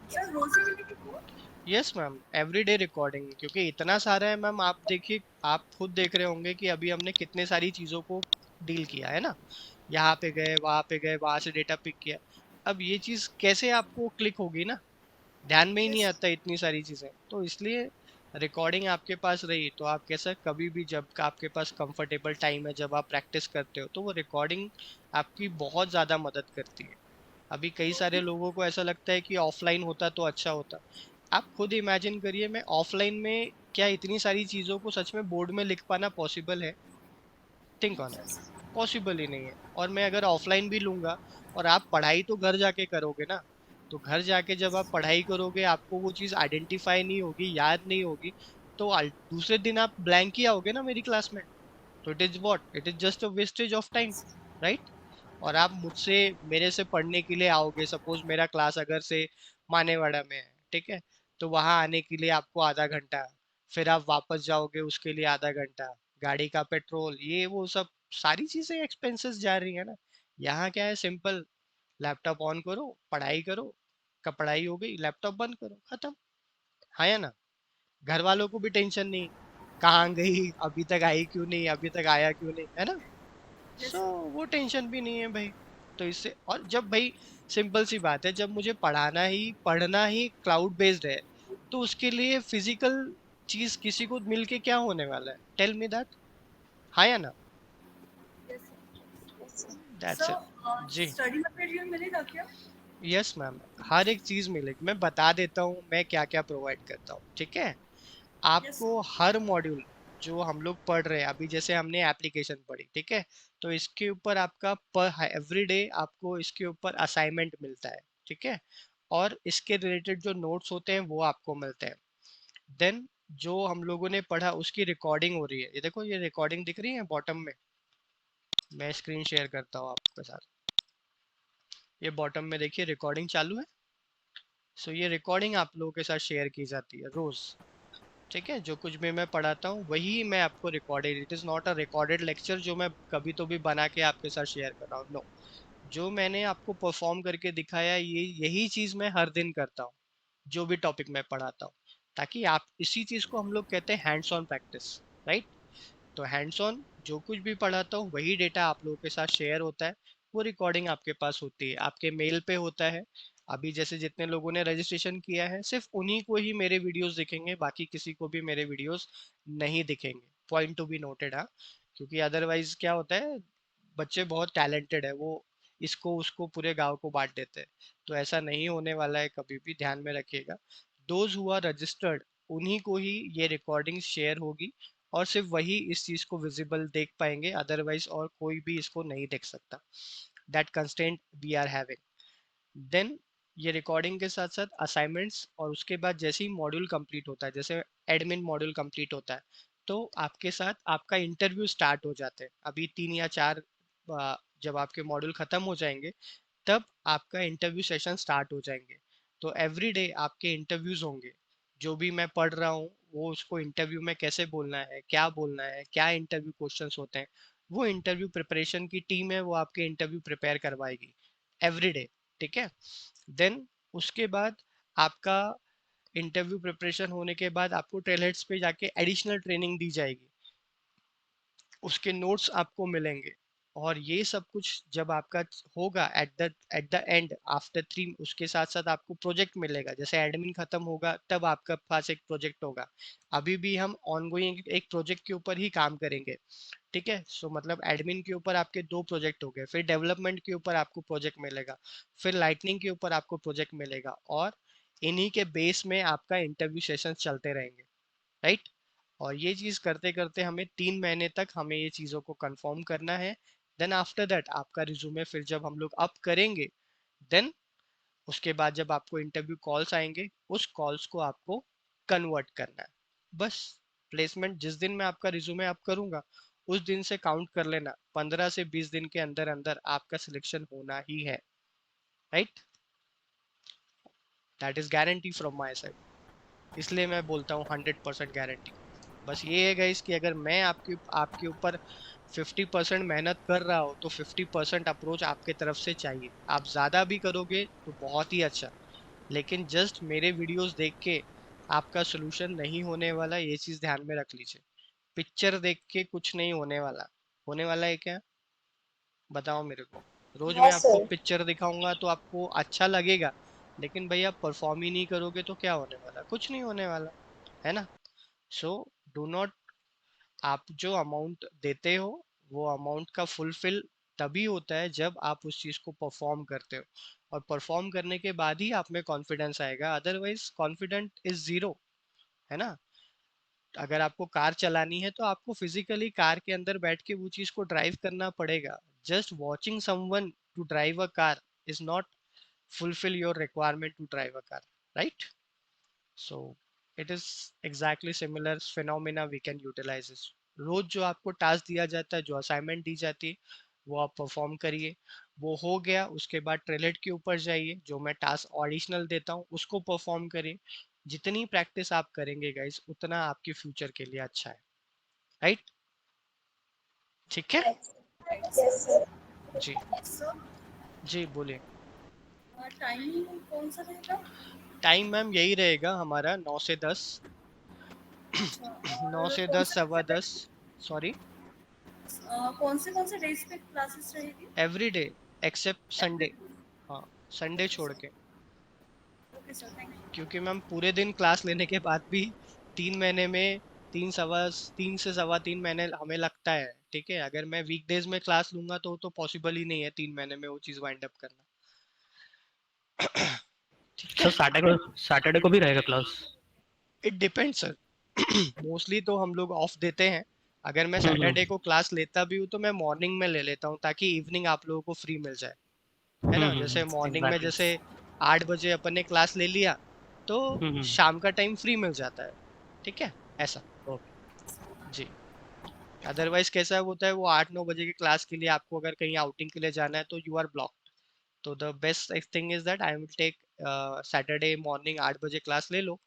सर रोज ही मिलेंगे वो? यस मैम, एवरीडे रिकॉर्डिंग, क्योंकि इतना सारा है मैम, आप देखिए, आप खुद देख रहे होंगे कि अभी हमने कितने सारी चीज़ों को डील किया है ना, यहाँ पे गए, वहाँ पे गए, वहाँ से डेटा पिक किया। अब ये चीज़ कैसे आपको क्लिक होगी ना, ध्यान में ही नहीं यस आता इतनी सारी चीजें, तो इसलिए रिकॉर्डिंग आपके पास रही तो आप कैसा कभी भी जब आपके पास कंफर्टेबल टाइम है, जब आप प्रैक्टिस करते हो, तो वो रिकॉर्डिंग आपकी बहुत ज़्यादा मदद करती है। अभी कई सारे लोगों को ऐसा लगता है कि ऑफलाइन होता तो अच्छा होता। आप खुद इमेजिन करिए, मैं ऑफलाइन में क्या इतनी सारी चीज़ों को सच में बोर्ड में लिख पाना पॉसिबल है? थिंक ऑन इट, पॉसिबल ही नहीं है। और मैं अगर ऑफलाइन भी लूंगा, और आप पढ़ाई तो घर जाके करोगे ना, तो घर जाके जब आप पढ़ाई करोगे आपको वो चीज़ आइडेंटिफाई नहीं होगी, याद नहीं होगी, तो दूसरे दिन आप ब्लैंक ही आओगे ना मेरी क्लास में, तो it is what, it is just a wastage of time, right? और आप मुझसे, मेरे से पढ़ने के लिए आओगे, सपोज मेरा क्लास अगर से मानेवाड़ा में है, ठीक है? तो वहां आने के लिए आपको आधा घंटा, फिर आप वापस जाओगे उसके लिए आधा घंटा, गाड़ी का पेट्रोल, ये वो सब सारी चीजें एक्सपेंसेस जा रही है ना। यहाँ क्या है, सिंपल, लैपटॉप ऑन करो, पढ़ाई करो, का पढ़ाई हो गई, लैपटॉप बंद करो, खत्म। हाँ या ना? घर वालों को भी टेंशन नहीं, कहाँ गई, अभी तक आई क्यों नहीं, अभी तक आया क्यों नहीं, है ना? Yes so sir. वो टेंशन भी नहीं है भाई। तो इससे, और जब भाई, सिंपल सी बात है, जब मुझे पढ़ना ही क्लाउड बेस्ड है, तो उसके लिए फिजिकल चीज किसी को मिल के क्या होने वाला है, टेल मी दैट। हाँ या ना? Yes that's it. सर। जी, स्टडी मटेरियल मिलेगा क्या? यस मैम, हर एक चीज मिलेगी, मैं बता देता हूँ मैं क्या क्या प्रोवाइड करता हूँ, ठीक है? यस आपको हर मॉड्यूल जो हम लोग पढ़ रहे हैं अभी, जैसे हमने एप्लीकेशन पढ़ी, ठीक है? तो इसके ऊपर आपका पर एवरी डे आपको इसके ऊपर असाइनमेंट मिलता है, ठीक है? और इसके रिलेटेड जो नोट्स होते हैं वो आपको मिलते हैं। देन जो हम लोगों ने पढ़ा उसकी रिकॉर्डिंग हो रही है, ये देखो, ये रिकॉर्डिंग दिख रही है बॉटम में, मैं स्क्रीन शेयर करता हूँ आपके साथ, ये बॉटम में देखिए रिकॉर्डिंग चालू है, सो ये रिकॉर्डिंग आप लोगों के साथ शेयर की जाती है रोज, ठीक है। जो कुछ भी मैं पढ़ाता हूँ वही मैं आपको recorded, it is not a recorded lecture जो मैं कभी तो भी बना के आपके साथ शेयर कर रहा हूँ, नो। जो मैंने आपको परफॉर्म करके दिखाया ये यही चीज़ मैं हर दिन करता हूँ, जो भी टॉपिक मैं पढ़ाता हूँ, ताकि आप इसी चीज़ को हम लोग कहते हैं हैंड्स ऑन प्रैक्टिस, राइट। तो हैंड्स ऑन जो कुछ भी पढ़ाता हूँ वही डेटा आप लोगों के साथ शेयर होता है, वो रिकॉर्डिंग आपके पास होती है, आपके मेल पे होता है। अभी जैसे जितने लोगों ने रजिस्ट्रेशन किया है सिर्फ उन्हीं को ही मेरे वीडियोस दिखेंगे, बाकी किसी को भी मेरे वीडियोस नहीं दिखेंगे, पॉइंट टू बी नोटेड। हाँ, क्योंकि अदरवाइज क्या होता है, बच्चे बहुत टैलेंटेड है, वो इसको उसको पूरे गांव को बांट देते हैं। तो ऐसा नहीं होने वाला है, कभी भी ध्यान में रखिएगा। दोज हुआ रजिस्टर्ड उन्हीं को ही ये रिकॉर्डिंग शेयर होगी, और सिर्फ वही इस चीज को विजिबल देख पाएंगे, अदरवाइज और कोई भी इसको नहीं देख सकता। That constraint we are having. Then ये रिकॉर्डिंग के साथ साथ असाइनमेंट्स, और उसके बाद जैसे ही मॉड्यूल कंप्लीट होता है, जैसे एडमिन मॉड्यूल कंप्लीट होता है, तो आपके साथ आपका इंटरव्यू स्टार्ट हो जाते हैं। अभी 3 या 4 जब आपके मॉड्यूल खत्म हो जाएंगे तब आपका इंटरव्यू सेशन स्टार्ट हो जाएंगे। तो एवरी डे आपके इंटरव्यूज होंगे। जो भी मैं पढ़ रहा हूँ वो उसको इंटरव्यू में कैसे बोलना है, क्या इंटरव्यू क्वेश्चंस होते हैं, वो इंटरव्यू प्रिपरेशन की टीम है, वो आपके इंटरव्यू प्रिपेयर करवाएगी एवरी डे, ठीक है। देन उसके बाद आपका इंटरव्यू प्रिपरेशन होने के बाद आपको ट्रेलहेड्स पे जाके एडिशनल ट्रेनिंग दी जाएगी, उसके नोट्स आपको मिलेंगे। और ये सब कुछ जब आपका होगा एट द एंड आफ्टर 3, उसके साथ साथ आपको प्रोजेक्ट मिलेगा। जैसे एडमिन खत्म होगा तब आपका पास एक प्रोजेक्ट होगा। अभी भी हम ऑनगोइंग एक प्रोजेक्ट के ऊपर ही काम करेंगे, ठीक है। सो मतलब एडमिन के ऊपर आपके 2 प्रोजेक्ट हो गए, फिर डेवलपमेंट के ऊपर आपको प्रोजेक्ट मिलेगा, फिर लाइटनिंग के ऊपर आपको प्रोजेक्ट मिलेगा, और इन्हीं के बेस में आपका इंटरव्यू सेशन चलते रहेंगे, राइट। और ये चीज करते करते हमें 3 महीने तक हमें ये चीजों को कंफर्म करना है। देन आफ्टर दैट आपका रिज्यूमे फिर जब हम लोग अप करेंगे, देन उसके बाद जब आपको इंटरव्यू कॉल्स आएंगे उस कॉल्स को आपको कन्वर्ट करना है, बस। प्लेसमेंट जिस दिन मैं आपका रिज्यूमे अप करूंगा उस दिन से काउंट कर लेना, 15 से 20 दिन के अंदर अंदर आपका सिलेक्शन होना ही है, right. That is guarantee from my side, इसलिए मैं बोलता हूँ 100% गारंटी। बस ये है गाइस कि अगर मैं आपके ऊपर 50% मेहनत कर रहा हूँ तो 50% अप्रोच आपके तरफ से चाहिए। आप ज़्यादा भी करोगे तो बहुत ही अच्छा, लेकिन जस्ट मेरे वीडियोस देख के आपका सोल्यूशन नहीं होने वाला, ये चीज़ ध्यान में रख लीजिए। पिक्चर देख के कुछ नहीं होने वाला। होने वाला है क्या, बताओ मेरे को। रोज मैं Yes, आपको sir. पिक्चर दिखाऊंगा तो आपको अच्छा लगेगा, लेकिन भाई आप परफॉर्म ही नहीं करोगे तो क्या होने वाला, कुछ नहीं होने वाला, है ना। सो डू नॉट, आप जो अमाउंट देते हो वो अमाउंट का फुलफिल तभी होता है जब आप उस चीज को परफॉर्म करते हो, और परफॉर्म करने के बाद ही आप में कॉन्फिडेंस आएगा, अदरवाइज कॉन्फिडेंट इज जीरो, है ना। अगर आपको कार चलानी है तो आपको फिजिकली कार के अंदर बैठ के वो चीज को ड्राइव करना पड़ेगा। Just watching someone to drive a car is not fulfill your requirement to drive a car, right? So it is exactly similar phenomena we can utilize this। रोज जो आपको टास्क दिया जाता है, जो असाइनमेंट दी जाती है, वो आप परफॉर्म करिए। वो हो गया उसके बाद ट्रेलेट के ऊपर जाइए, जो मैं टास्क ऑडिशनल देता हूँ उसको परफॉर्म करिए। जितनी प्रैक्टिस आप करेंगे गाइस उतना आपके फ्यूचर के लिए अच्छा है, राइट। ठीक है। Right. Yes, sir. जी, जी बोलिए। टाइमिंग कौन सा रहेगा? टाइम मैम यही रहेगा हमारा 9 से 10। अच्छा, 9 और से 10, सवा 10। सॉरी। कौन से डेज पे क्लासेस रहेगी? Every day except Sunday. हाँ, संडे ओके छोड़ सर, के। Okay sir, thank you. क्योंकि मैम पूरे दिन क्लास लेने के बाद भी 3 महीने में 3 से सवा 3 महीने हमें लगता है, ठीक है। अगर मैं वीकडेज में क्लास लूंगा तो पॉसिबल ही नहीं है 3 महीने में वो चीज़ वाइंड अप करना। ठीक सर है। सैटरडे को भी रहेगा class? It depends sir. Mostly तो हम लोग ऑफ देते हैं। अगर मैं हम्म सैटरडे को क्लास लेता भी हूँ तो मैं मॉर्निंग में ले लेता हूँ, ताकि इवनिंग आप लोगों को फ्री मिल जाए, है ना। जैसे मॉर्निंग में एग्जैक्टली। जैसे 8 बजे अपन ने क्लास ले लिया तो हम्म। शाम का टाइम फ्री मिल जाता है, ठीक है, ऐसा। ओके। जी। अदरवाइज कैसा होता है, वो 8-9 बजे की क्लास के लिए आपको अगर कहीं आउटिंग के लिए जाना है तो यू आर ब्लॉक्ड। तो the best thing is that I will take Saturday morning 8 बजे क्लास ले लो,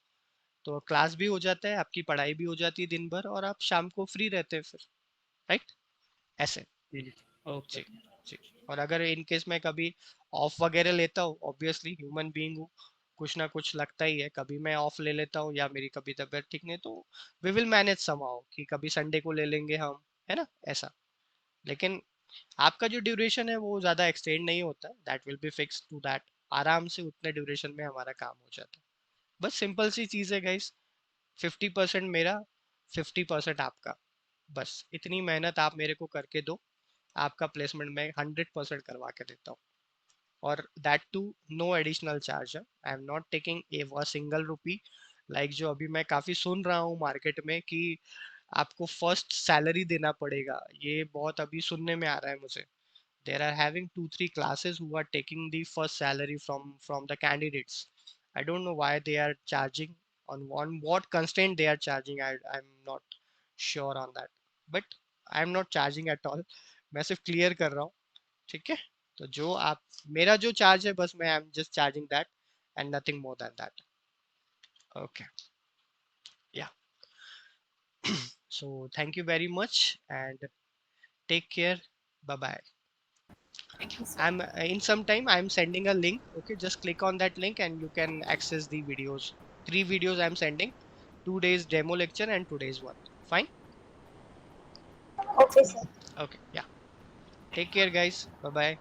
तो क्लास भी हो जाता है, आपकी पढ़ाई भी हो जाती है दिन भर, और आप शाम को फ्री रहते हैं फिर, राइट? ऐसे। जी जी ओके। जी जी। और अगर इन केस मैं कभी ऑफ वगैरह लेता हूँ, ऑब्वियसली ह्यूमन बीइंग हूँ, कुछ ना कुछ लगता ही है, कभी मैं ऑफ ले लेता हूँ या मेरी कभी तबीयत ठीक नहीं, तो वी विल मैनेज समहाउ कि कभी संडे को ले लेंगे हम, है ना, ऐसा। लेकिन आपका जो ड्यूरेशन है वो ज़्यादा एक्सटेंड नहीं होता, that will be fix to that, आराम से उतने ड्यूरेशन में हमारा काम हो जाता है। बस सिंपल सी चीज़ है गाइस, 50% मेरा, 50% आपका, बस इतनी मेहनत आप मेरे को करके दो, आपका प्लेसमेंट मैं 100% करवा के देता हूँ, और that too no additional charge. I am not taking a single rupee, like जो अभी मैं काफ़ी सुन रहा हूँ मार्केट में कि आपको फर्स्ट सैलरी देना पड़ेगा, ये बहुत अभी सुनने में आ रहा है मुझे। There are having 2 3 classes who are taking the first salary from the candidates. I don't know why they are charging, on what constraint they are charging. I'm not sure on that, but I'm not charging at all. मैं सिर्फ clear कर रहा हूँ, ठीक है? तो जो आप, मेरा जो चार्ज है बस मैं I am just charging that and nothing more than that. Okay, या, so thank you very much and take care. Bye bye. Thank you, sir. I'm in some time I'm sending a link. Okay, just click on that link and you can access the videos. 3 videos I'm sending. 2 days demo lecture and today's one. Fine. Okay, sir. Okay. Yeah. Take care, guys. Bye bye.